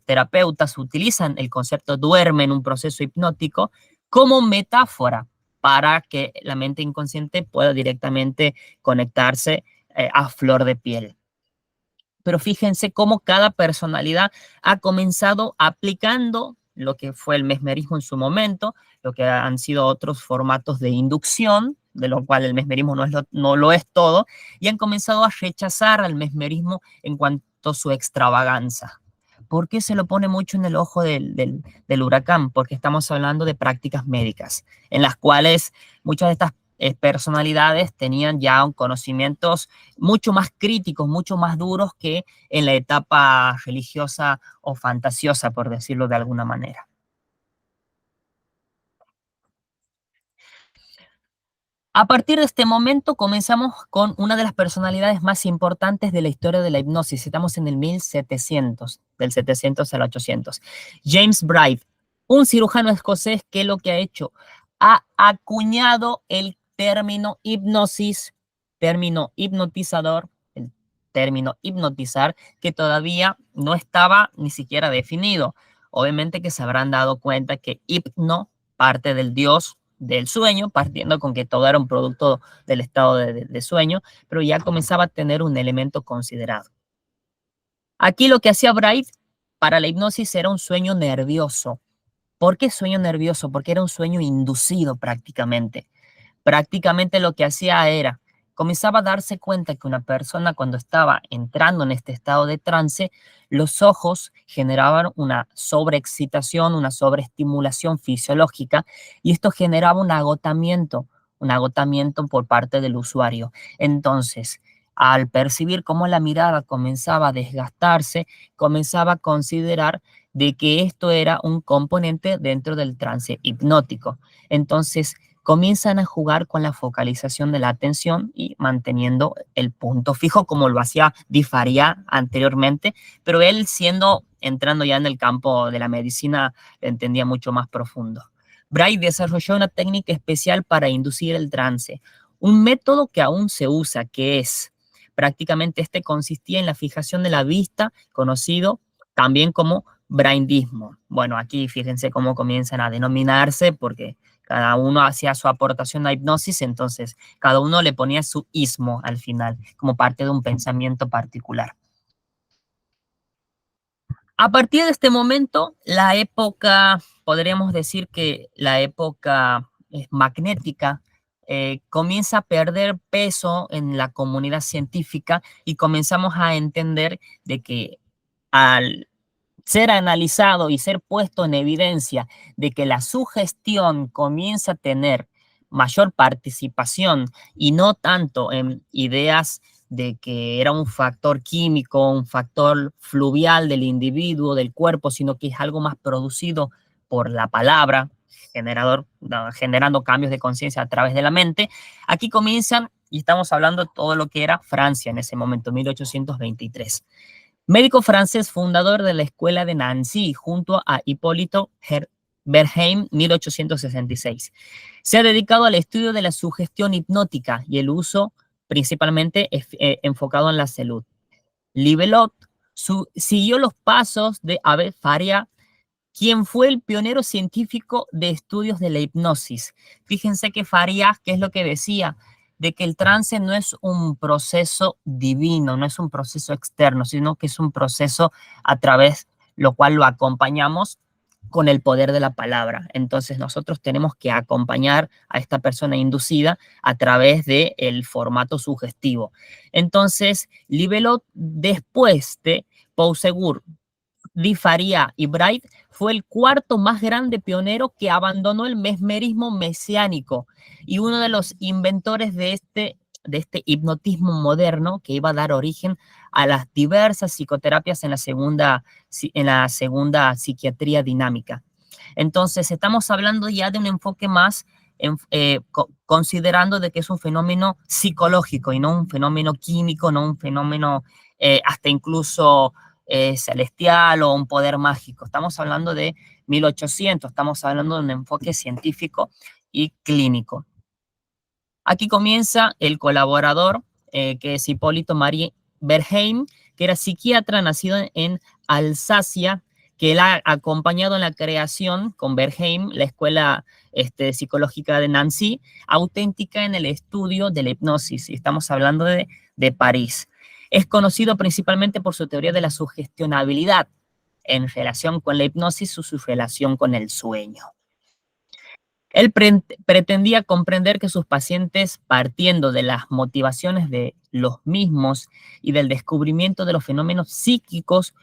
terapeutas utilizan el concepto duerme en un proceso hipnótico como metáfora para que la mente inconsciente pueda directamente conectarse a flor de piel. Pero fíjense cómo cada personalidad ha comenzado aplicando lo que fue el mesmerismo en su momento, lo que han sido otros formatos de inducción, de lo cual el mesmerismo no lo es todo, y han comenzado a rechazar al mesmerismo en cuanto a su extravaganza. ¿Por qué se lo pone mucho en el ojo del huracán? Porque estamos hablando de prácticas médicas, en las cuales muchas de estas personalidades tenían ya conocimientos mucho más críticos, mucho más duros que en la etapa religiosa o fantasiosa, por decirlo de alguna manera. A partir de este momento comenzamos con una de las personalidades más importantes de la historia de la hipnosis. Estamos en el 1700, del 700 al 800. James Bright, un cirujano escocés que lo que ha hecho, ha acuñado el término hipnosis, término hipnotizador, el término hipnotizar, que todavía no estaba ni siquiera definido. Obviamente que se habrán dado cuenta que hipno parte del dios del sueño, partiendo con que todo era un producto del estado de sueño, pero ya comenzaba a tener un elemento considerado. Aquí lo que hacía Bright para la hipnosis era un sueño nervioso. ¿Por qué sueño nervioso? Porque era un sueño inducido prácticamente. Prácticamente lo que hacía era, comenzaba a darse cuenta que una persona cuando estaba entrando en este estado de trance, los ojos generaban una sobreexcitación, una sobreestimulación fisiológica, y esto generaba un agotamiento por parte del usuario. Entonces, al percibir cómo la mirada comenzaba a desgastarse, comenzaba a considerar de que esto era un componente dentro del trance hipnótico. Entonces, comienzan a jugar con la focalización de la atención y manteniendo el punto fijo como lo hacía Di Faría anteriormente, pero él entrando ya en el campo de la medicina, lo entendía mucho más profundo. Bright desarrolló una técnica especial para inducir el trance, un método que aún se usa, que es prácticamente consistía en la fijación de la vista, conocido también como braindismo. Bueno, aquí fíjense cómo comienzan a denominarse porque cada uno hacía su aportación a hipnosis, entonces cada uno le ponía su ismo al final, como parte de un pensamiento particular. A partir de este momento, podríamos decir que la época magnética comienza a perder peso en la comunidad científica y comenzamos a entender de que al ser analizado y ser puesto en evidencia de que la sugestión comienza a tener mayor participación y no tanto en ideas de que era un factor químico, un factor fluvial del individuo, del cuerpo, sino que es algo más producido por la palabra, generando cambios de conciencia a través de la mente. Aquí comienzan, y estamos hablando de todo lo que era Francia en ese momento, 1823. Médico francés fundador de la escuela de Nancy junto a Hipólito Bernheim, 1866. Se ha dedicado al estudio de la sugestión hipnótica y el uso principalmente enfocado en la salud. Libelot siguió los pasos de Abel Faria, quien fue el pionero científico de estudios de la hipnosis. Fíjense que Farías, ¿qué es lo que decía? De que el trance no es un proceso divino, no es un proceso externo, sino que es un proceso a través lo cual lo acompañamos con el poder de la palabra. Entonces nosotros tenemos que acompañar a esta persona inducida a través del formato sugestivo. Entonces, Libelot, después de Pousegur, Di Faria y Bright, fue el cuarto más grande pionero que abandonó el mesmerismo mesiánico y uno de los inventores de este hipnotismo moderno que iba a dar origen a las diversas psicoterapias en la segunda psiquiatría dinámica. Entonces, estamos hablando ya de un enfoque más considerando de que es un fenómeno psicológico y no un fenómeno químico, no un fenómeno hasta incluso celestial o un poder mágico. Estamos hablando de 1800, estamos hablando de un enfoque científico y clínico. Aquí comienza el colaborador, que es Hipólito Marie Bernheim, que era psiquiatra nacido en Alsacia, que él ha acompañado en la creación con Bernheim, la escuela psicológica de Nancy, auténtica en el estudio de la hipnosis. Y estamos hablando de París. Es conocido principalmente por su teoría de la sugestionabilidad en relación con la hipnosis o su relación con el sueño. Él pretendía comprender que sus pacientes, partiendo de las motivaciones de los mismos y del descubrimiento de los fenómenos psíquicos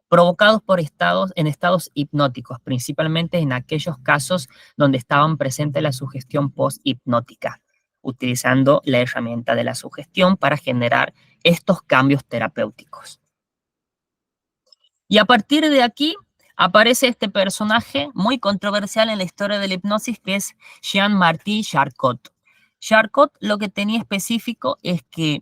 provocados por estados hipnóticos, principalmente en aquellos casos donde estaban presentes la sugestión post-hipnótica, utilizando la herramienta de la sugestión para generar estos cambios terapéuticos. Y a partir de aquí aparece este personaje muy controversial en la historia de la hipnosis, que es Jean-Marty Charcot. Charcot lo que tenía específico es que,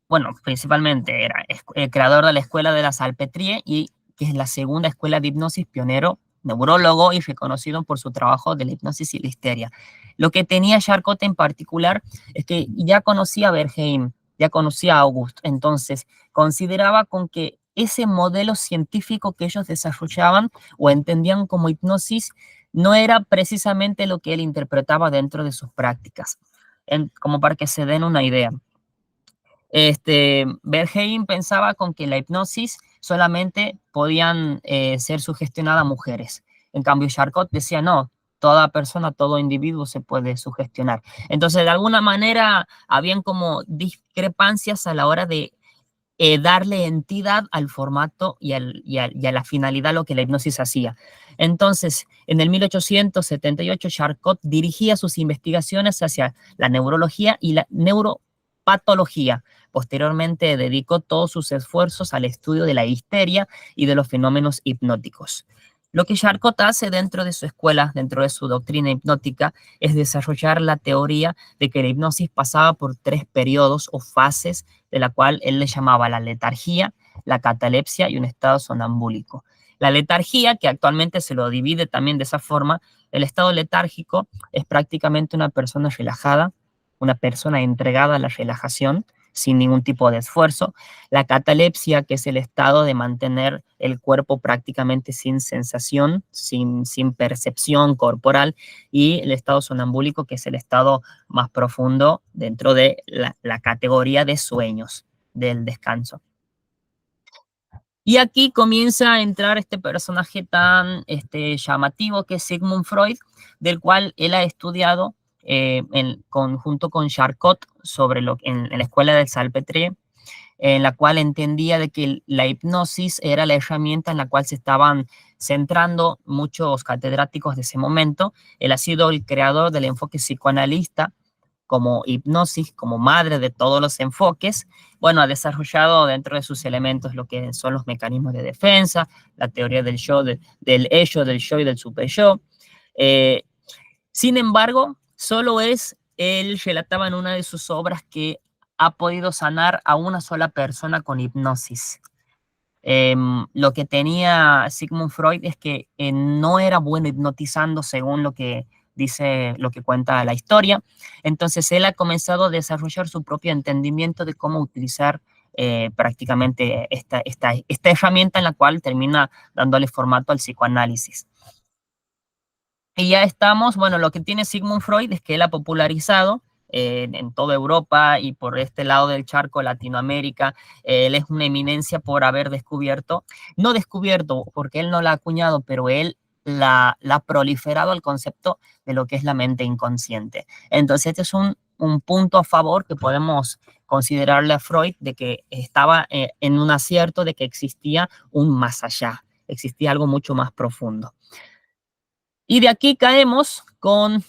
bueno, principalmente era el creador de la escuela de la Salpêtrière, y que es la segunda escuela de hipnosis, pionero, neurólogo y reconocido por su trabajo de la hipnosis y la histeria. Lo que tenía Charcot en particular es que ya conocía a Bernheim, ya conocía a August, entonces consideraba con que ese modelo científico que ellos desarrollaban o entendían como hipnosis no era precisamente lo que él interpretaba dentro de sus prácticas. Como para que se den una idea. Bernheim pensaba con que la hipnosis solamente podían ser sugestionadas mujeres. En cambio, Charcot decía, no, toda persona, todo individuo se puede sugestionar. Entonces, de alguna manera, habían como discrepancias a la hora de darle entidad al formato y a la finalidad lo que la hipnosis hacía. Entonces, en el 1878, Charcot dirigía sus investigaciones hacia la neurología y la neuropatología. Posteriormente, dedicó todos sus esfuerzos al estudio de la histeria y de los fenómenos hipnóticos. Lo que Charcot hace dentro de su escuela, dentro de su doctrina hipnótica, es desarrollar la teoría de que la hipnosis pasaba por 3 periodos o fases, de la cual él le llamaba la letargía, la catalepsia y un estado sonambúlico. La letargía, que actualmente se lo divide también de esa forma, el estado letárgico es prácticamente una persona relajada, una persona entregada a la relajación, sin ningún tipo de esfuerzo. La catalepsia, que es el estado de mantener el cuerpo prácticamente sin sensación, sin percepción corporal, y el estado sonambúlico, que es el estado más profundo dentro de la categoría de sueños, del descanso. Y aquí comienza a entrar este personaje tan llamativo que es Sigmund Freud, del cual él ha estudiado junto con Charcot en la escuela del Salpêtrière, en la cual entendía de que la hipnosis era la herramienta en la cual se estaban centrando muchos catedráticos de ese momento. Él ha sido el creador del enfoque psicoanalista como hipnosis, como madre de todos los enfoques. Bueno, ha desarrollado dentro de sus elementos lo que son los mecanismos de defensa, la teoría del yo, del ello, del yo y del super yo. Sin embargo, solo él relataba en una de sus obras que ha podido sanar a una sola persona con hipnosis. Lo que tenía Sigmund Freud es que no era bueno hipnotizando según lo que dice, lo que cuenta la historia. Entonces él ha comenzado a desarrollar su propio entendimiento de cómo utilizar prácticamente esta herramienta en la cual termina dándole formato al psicoanálisis. Y ya estamos, bueno, lo que tiene Sigmund Freud es que él ha popularizado en toda Europa y por este lado del charco, Latinoamérica. Él es una eminencia por haber descubierto, no descubierto porque él no la ha acuñado, pero él la ha proliferado el concepto de lo que es la mente inconsciente. Entonces, este es un punto a favor que podemos considerarle a Freud de que estaba en un acierto de que existía un más allá, existía algo mucho más profundo. Y de aquí caemos con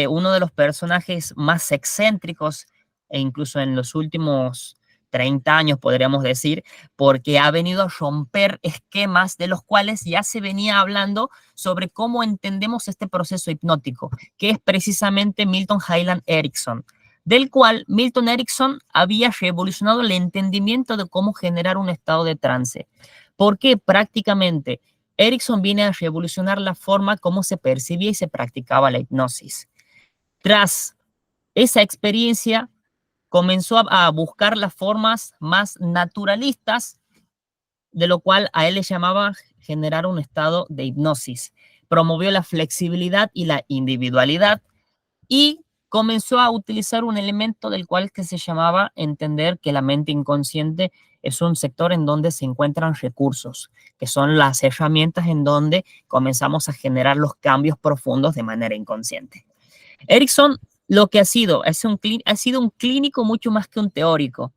uno de los personajes más excéntricos, e incluso en los últimos 30 años, podríamos decir, porque ha venido a romper esquemas de los cuales ya se venía hablando sobre cómo entendemos este proceso hipnótico, que es precisamente Milton Hyland Erickson, del cual Milton Erickson había revolucionado el entendimiento de cómo generar un estado de trance. Porque prácticamente Erickson viene a revolucionar la forma como se percibía y se practicaba la hipnosis. Tras esa experiencia, comenzó a buscar las formas más naturalistas, de lo cual a él le llamaba generar un estado de hipnosis. Promovió la flexibilidad y la individualidad y comenzó a utilizar un elemento del cual que se llamaba entender que la mente inconsciente es un sector en donde se encuentran recursos, que son las herramientas en donde comenzamos a generar los cambios profundos de manera inconsciente. Erickson lo que ha sido un clínico mucho más que un teórico.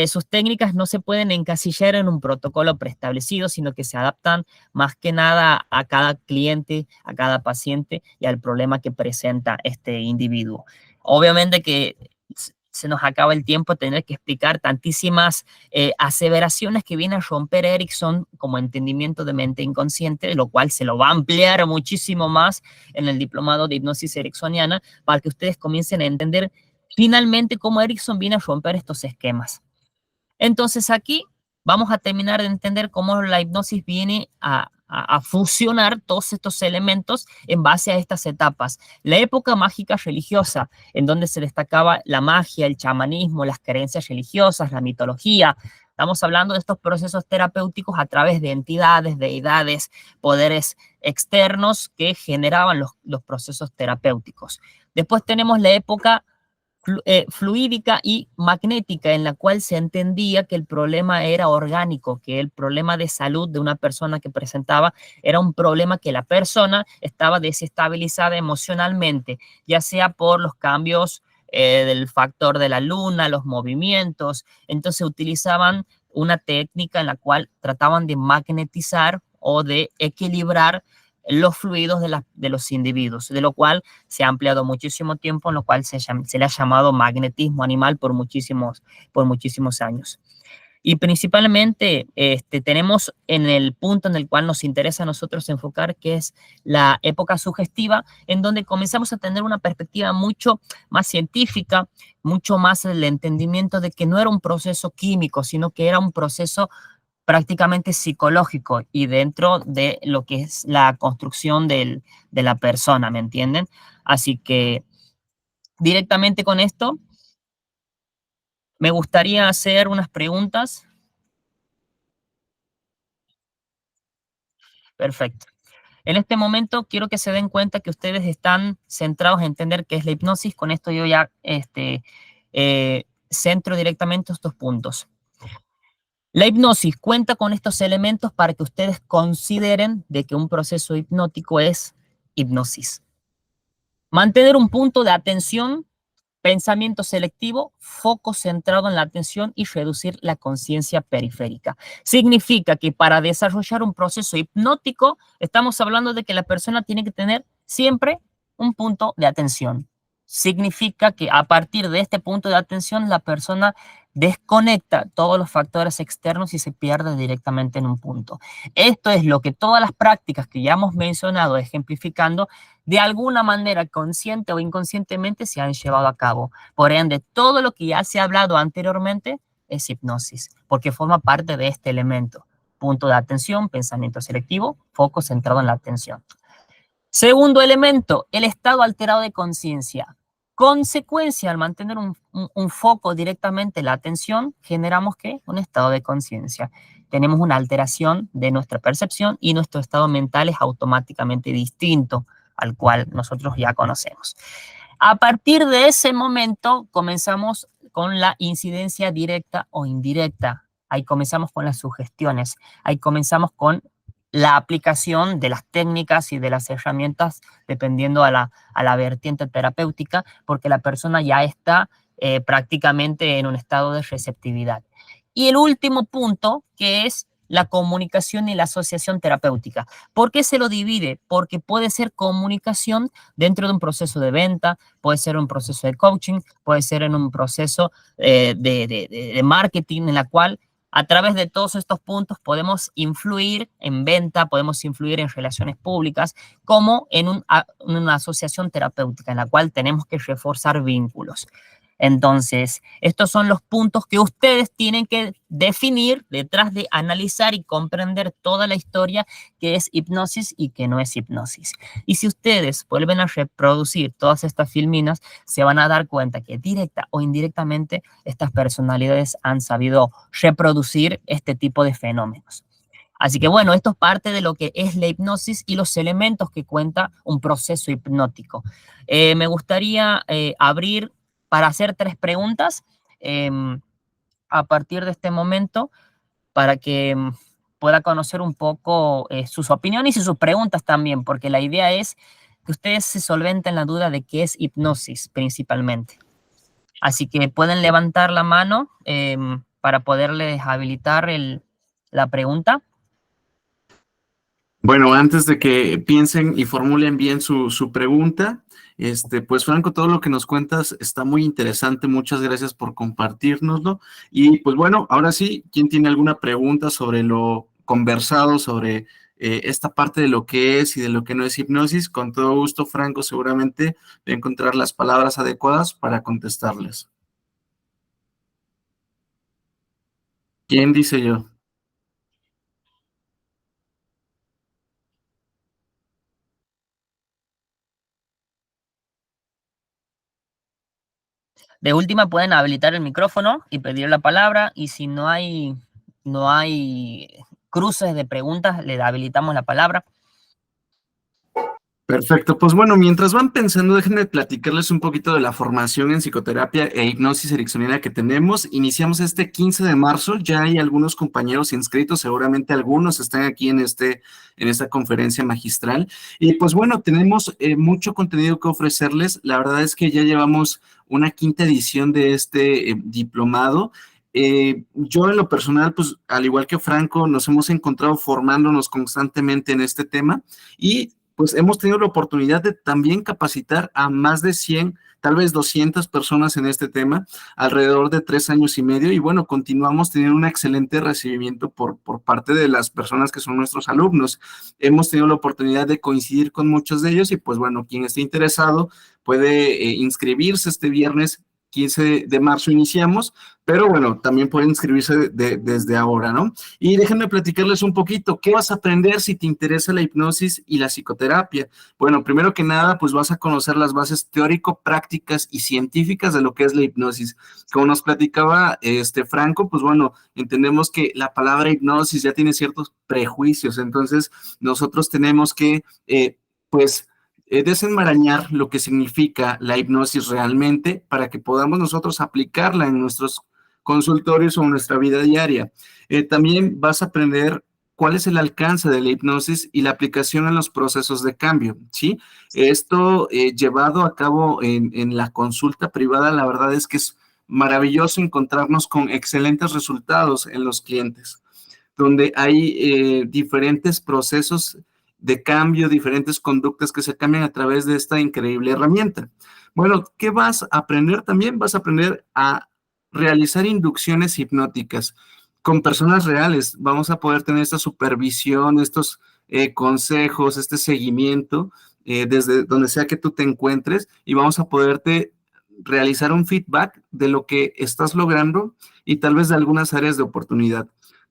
Sus técnicas no se pueden encasillar en un protocolo preestablecido, sino que se adaptan más que nada a cada cliente, a cada paciente y al problema que presenta este individuo. Obviamente que se nos acaba el tiempo de tener que explicar tantísimas aseveraciones que viene a romper Erickson como entendimiento de mente inconsciente, lo cual se lo va a ampliar muchísimo más en el diplomado de hipnosis ericksoniana para que ustedes comiencen a entender finalmente cómo Erickson viene a romper estos esquemas. Entonces aquí vamos a terminar de entender cómo la hipnosis viene a fusionar todos estos elementos en base a estas etapas. La época mágica religiosa, en donde se destacaba la magia, el chamanismo, las creencias religiosas, la mitología. Estamos hablando de estos procesos terapéuticos a través de entidades, deidades, poderes externos que generaban los procesos terapéuticos. Después tenemos la época fluídica y magnética, en la cual se entendía que el problema era orgánico, que el problema de salud de una persona que presentaba era un problema que la persona estaba desestabilizada emocionalmente, ya sea por los cambios del factor de la luna, los movimientos. Entonces utilizaban una técnica en la cual trataban de magnetizar o de equilibrar los fluidos de los individuos, de lo cual se ha ampliado muchísimo tiempo, en lo cual se le ha llamado magnetismo animal por muchísimos años. Y principalmente tenemos en el punto en el cual nos interesa a nosotros enfocar, que es la época sugestiva, en donde comenzamos a tener una perspectiva mucho más científica, mucho más el entendimiento de que no era un proceso químico, sino que era un proceso prácticamente psicológico y dentro de lo que es la construcción de la persona, ¿me entienden? Así que directamente con esto, me gustaría hacer unas preguntas. Perfecto. En este momento quiero que se den cuenta que ustedes están centrados en entender qué es la hipnosis. Con esto yo ya centro directamente estos puntos. La hipnosis cuenta con estos elementos para que ustedes consideren de que un proceso hipnótico es hipnosis. Mantener un punto de atención, pensamiento selectivo, foco centrado en la atención y reducir la conciencia periférica. Significa que para desarrollar un proceso hipnótico, estamos hablando de que la persona tiene que tener siempre un punto de atención. Significa que a partir de este punto de atención, la persona desconecta todos los factores externos y se pierde directamente en un punto. Esto es lo que todas las prácticas que ya hemos mencionado, ejemplificando, de alguna manera, consciente o inconscientemente, se han llevado a cabo. Por ende, todo lo que ya se ha hablado anteriormente es hipnosis, porque forma parte de este elemento. Punto de atención, pensamiento selectivo, foco centrado en la atención. Segundo elemento, el estado alterado de conciencia. Consecuencia, al mantener un foco directamente en la atención, generamos ¿qué? Un estado de conciencia. Tenemos una alteración de nuestra percepción y nuestro estado mental es automáticamente distinto al cual nosotros ya conocemos. A partir de ese momento comenzamos con la incidencia directa o indirecta. Ahí comenzamos con las sugestiones. Ahí comenzamos con la aplicación de las técnicas y de las herramientas dependiendo a la vertiente terapéutica, porque la persona ya está prácticamente en un estado de receptividad. Y el último punto, que es la comunicación y la asociación terapéutica. ¿Por qué se lo divide? Porque puede ser comunicación dentro de un proceso de venta, puede ser un proceso de coaching, puede ser en un proceso de marketing en la cual a través de todos estos puntos podemos influir en venta, podemos influir en relaciones públicas, como en una asociación terapéutica en la cual tenemos que reforzar vínculos. Entonces, estos son los puntos que ustedes tienen que definir detrás de analizar y comprender toda la historia que es hipnosis y que no es hipnosis. Y si ustedes vuelven a reproducir todas estas filminas, se van a dar cuenta que directa o indirectamente estas personalidades han sabido reproducir este tipo de fenómenos. Así que bueno, esto es parte de lo que es la hipnosis y los elementos que cuenta un proceso hipnótico. Me gustaría abrir para hacer 3 preguntas a partir de este momento para que pueda conocer un poco sus opiniones y sus preguntas también, porque la idea es que ustedes se solventen la duda de qué es hipnosis principalmente. Así que pueden levantar la mano para poderles habilitar la pregunta. Bueno, antes de que piensen y formulen bien su pregunta, pues Franco, todo lo que nos cuentas está muy interesante. Muchas gracias por compartirnoslo. Y pues bueno, ahora sí, ¿quién tiene alguna pregunta sobre lo conversado, sobre esta parte de lo que es y de lo que no es hipnosis? Con todo gusto, Franco seguramente va a encontrar las palabras adecuadas para contestarles. ¿Quién dice yo? De última pueden habilitar el micrófono y pedir la palabra, y si no hay cruces de preguntas, le habilitamos la palabra. Perfecto, pues bueno, mientras van pensando, déjenme platicarles un poquito de la formación en psicoterapia e hipnosis ericksoniana que tenemos. Iniciamos este 15 de marzo, ya hay algunos compañeros inscritos, seguramente algunos están aquí en esta conferencia magistral. Y pues bueno, tenemos mucho contenido que ofrecerles. La verdad es que ya llevamos una 5ª edición de este diplomado. Yo en lo personal, pues al igual que Franco, nos hemos encontrado formándonos constantemente en este tema y pues hemos tenido la oportunidad de también capacitar a más de 100, tal vez 200 personas en este tema, alrededor de 3 años y medio, y bueno, continuamos teniendo un excelente recibimiento por parte de las personas que son nuestros alumnos. Hemos tenido la oportunidad de coincidir con muchos de ellos y pues bueno, quien esté interesado puede inscribirse este viernes 15 de marzo iniciamos, pero bueno, también pueden inscribirse desde ahora, ¿no? Y déjenme platicarles un poquito, ¿qué vas a aprender si te interesa la hipnosis y la psicoterapia? Bueno, primero que nada, pues vas a conocer las bases teórico-prácticas y científicas de lo que es la hipnosis. Como nos platicaba Franco, pues bueno, entendemos que la palabra hipnosis ya tiene ciertos prejuicios, entonces nosotros tenemos que, desenmarañar lo que significa la hipnosis realmente para que podamos nosotros aplicarla en nuestros consultorios o en nuestra vida diaria. También vas a aprender cuál es el alcance de la hipnosis y la aplicación en los procesos de cambio, ¿sí? Esto llevado a cabo en la consulta privada, la verdad es que es maravilloso encontrarnos con excelentes resultados en los clientes, donde hay diferentes procesos de cambio, diferentes conductas que se cambian a través de esta increíble herramienta. Bueno, ¿qué vas a aprender también? Vas a aprender a realizar inducciones hipnóticas con personas reales. Vamos a poder tener esta supervisión, estos consejos, este seguimiento desde donde sea que tú te encuentres y vamos a poderte realizar un feedback de lo que estás logrando y tal vez de algunas áreas de oportunidad.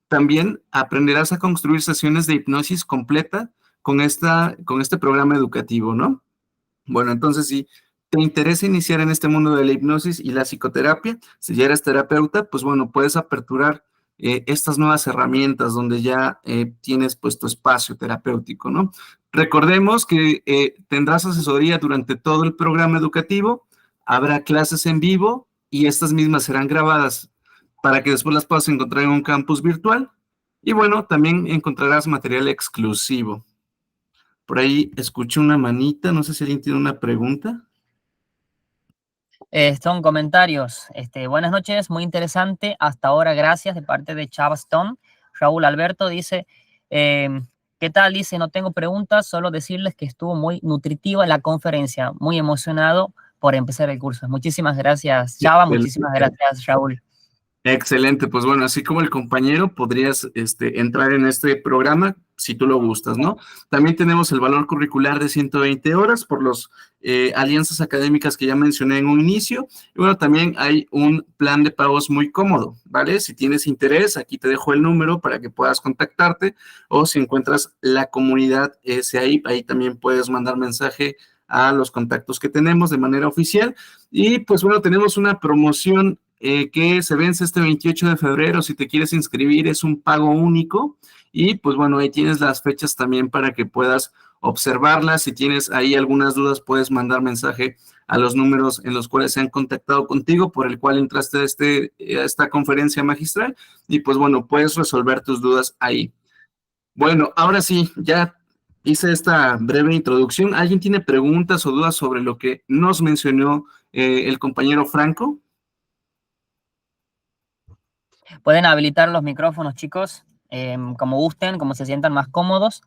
También aprenderás a construir sesiones de hipnosis completa con este programa educativo, ¿no? Bueno, entonces, si te interesa iniciar en este mundo de la hipnosis y la psicoterapia, si ya eres terapeuta, pues bueno, puedes aperturar estas nuevas herramientas donde ya tienes pues tu espacio terapéutico, ¿no? Recordemos que tendrás asesoría durante todo el programa educativo, habrá clases en vivo y estas mismas serán grabadas para que después las puedas encontrar en un campus virtual. Y bueno, también encontrarás material exclusivo. Por ahí escuché una manita, no sé si alguien tiene una pregunta. Son comentarios. Buenas noches, muy interesante. Hasta ahora, gracias, de parte de Chava Stone. Raúl Alberto dice, ¿qué tal? Dice, no tengo preguntas, solo decirles que estuvo muy nutritiva la conferencia, muy emocionado por empezar el curso. Muchísimas gracias, Chava, muchísimas gracias, Raúl. Excelente, pues bueno, así como el compañero, podrías entrar en este programa si tú lo gustas, ¿no? También tenemos el valor curricular de 120 horas por las alianzas académicas que ya mencioné en un inicio. Y bueno, también hay un plan de pagos muy cómodo, ¿vale? Si tienes interés, aquí te dejo el número para que puedas contactarte o si encuentras la comunidad ahí también puedes mandar mensaje a los contactos que tenemos de manera oficial. Y pues bueno, tenemos una promoción que se vence este 28 de febrero. Si te quieres inscribir, es un pago único. Y pues bueno, ahí tienes las fechas también para que puedas observarlas. Si tienes ahí algunas dudas, puedes mandar mensaje a los números en los cuales se han contactado contigo, por el cual entraste a esta conferencia magistral. Y pues bueno, puedes resolver tus dudas ahí. Bueno, ahora sí, ya hice esta breve introducción. ¿Alguien tiene preguntas o dudas sobre lo que nos mencionó el compañero Franco? Pueden habilitar los micrófonos, chicos, como gusten, como se sientan más cómodos.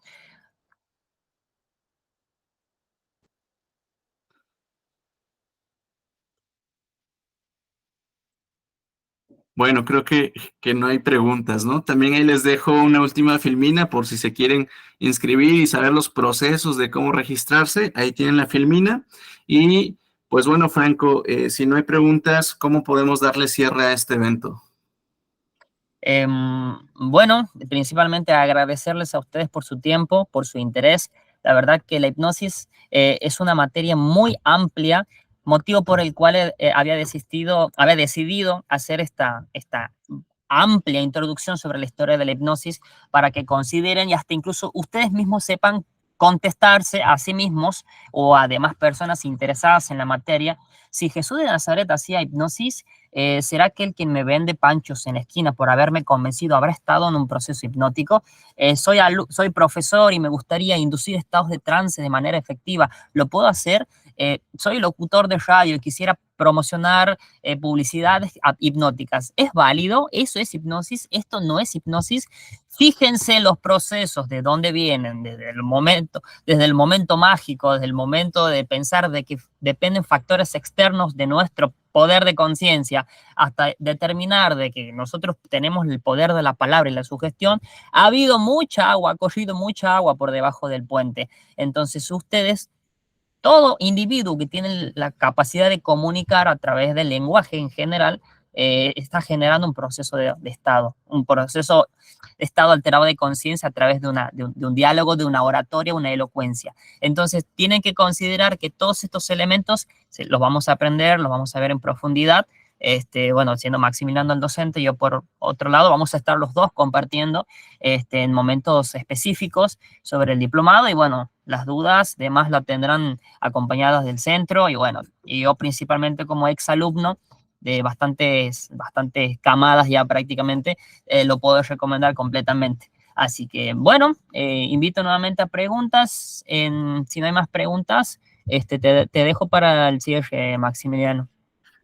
Bueno, creo que no hay preguntas, ¿no? También ahí les dejo una última filmina por si se quieren inscribir y saber los procesos de cómo registrarse. Ahí tienen la filmina. Y pues bueno, Franco, si no hay preguntas, ¿cómo podemos darle cierre a este evento? Bueno, principalmente agradecerles a ustedes por su tiempo, por su interés. La verdad que la hipnosis es una materia muy amplia, motivo por el cual había decidido hacer esta amplia introducción sobre la historia de la hipnosis para que consideren y hasta incluso ustedes mismos sepan contestarse a sí mismos o a demás personas interesadas en la materia. Si Jesús de Nazaret hacía hipnosis, ¿será que el quien me vende panchos en la esquina por haberme convencido habrá estado en un proceso hipnótico? Soy profesor y me gustaría inducir estados de trance de manera efectiva. ¿Lo puedo hacer? Soy locutor de radio y quisiera promocionar publicidades hipnóticas. ¿Es válido? ¿Eso es hipnosis? ¿Esto no es hipnosis? Fíjense los procesos, de dónde vienen, desde el momento mágico, desde el momento de pensar de que dependen factores externos de nuestro poder de conciencia, hasta determinar de que nosotros tenemos el poder de la palabra y la sugestión. Ha habido mucha agua, ha corrido mucha agua por debajo del puente. Entonces ustedes, todo individuo que tiene la capacidad de comunicar a través del lenguaje en general, está generando un proceso de estado, un proceso de estado alterado de conciencia a través de un diálogo, de una oratoria, una elocuencia. Entonces, tienen que considerar que todos estos elementos los vamos a aprender, los vamos a ver en profundidad. Bueno, siendo Maximiliano el docente, yo por otro lado, vamos a estar los dos compartiendo en momentos específicos sobre el diplomado y bueno, las dudas, demás la tendrán acompañadas del centro y bueno, y yo principalmente como exalumno de bastantes camadas ya prácticamente, lo puedo recomendar completamente. Así que, bueno, invito nuevamente a preguntas. Si no hay más preguntas, te dejo para el cierre, Maximiliano.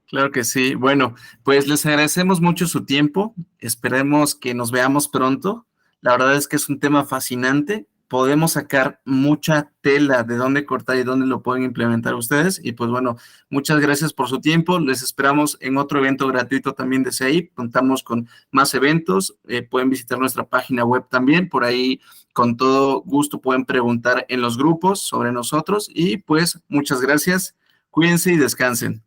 Claro que sí. Bueno, pues les agradecemos mucho su tiempo. Esperemos que nos veamos pronto. La verdad es que es un tema fascinante. Podemos sacar mucha tela de dónde cortar y dónde lo pueden implementar ustedes. Y pues bueno, muchas gracias por su tiempo. Les esperamos en otro evento gratuito también de CEIP. Contamos con más eventos. Pueden visitar nuestra página web también. Por ahí, con todo gusto, pueden preguntar en los grupos sobre nosotros. Y pues muchas gracias. Cuídense y descansen.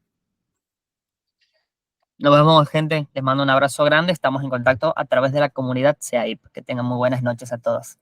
Nos vemos, gente. Les mando un abrazo grande. Estamos en contacto a través de la comunidad CEIP. Que tengan muy buenas noches a todos.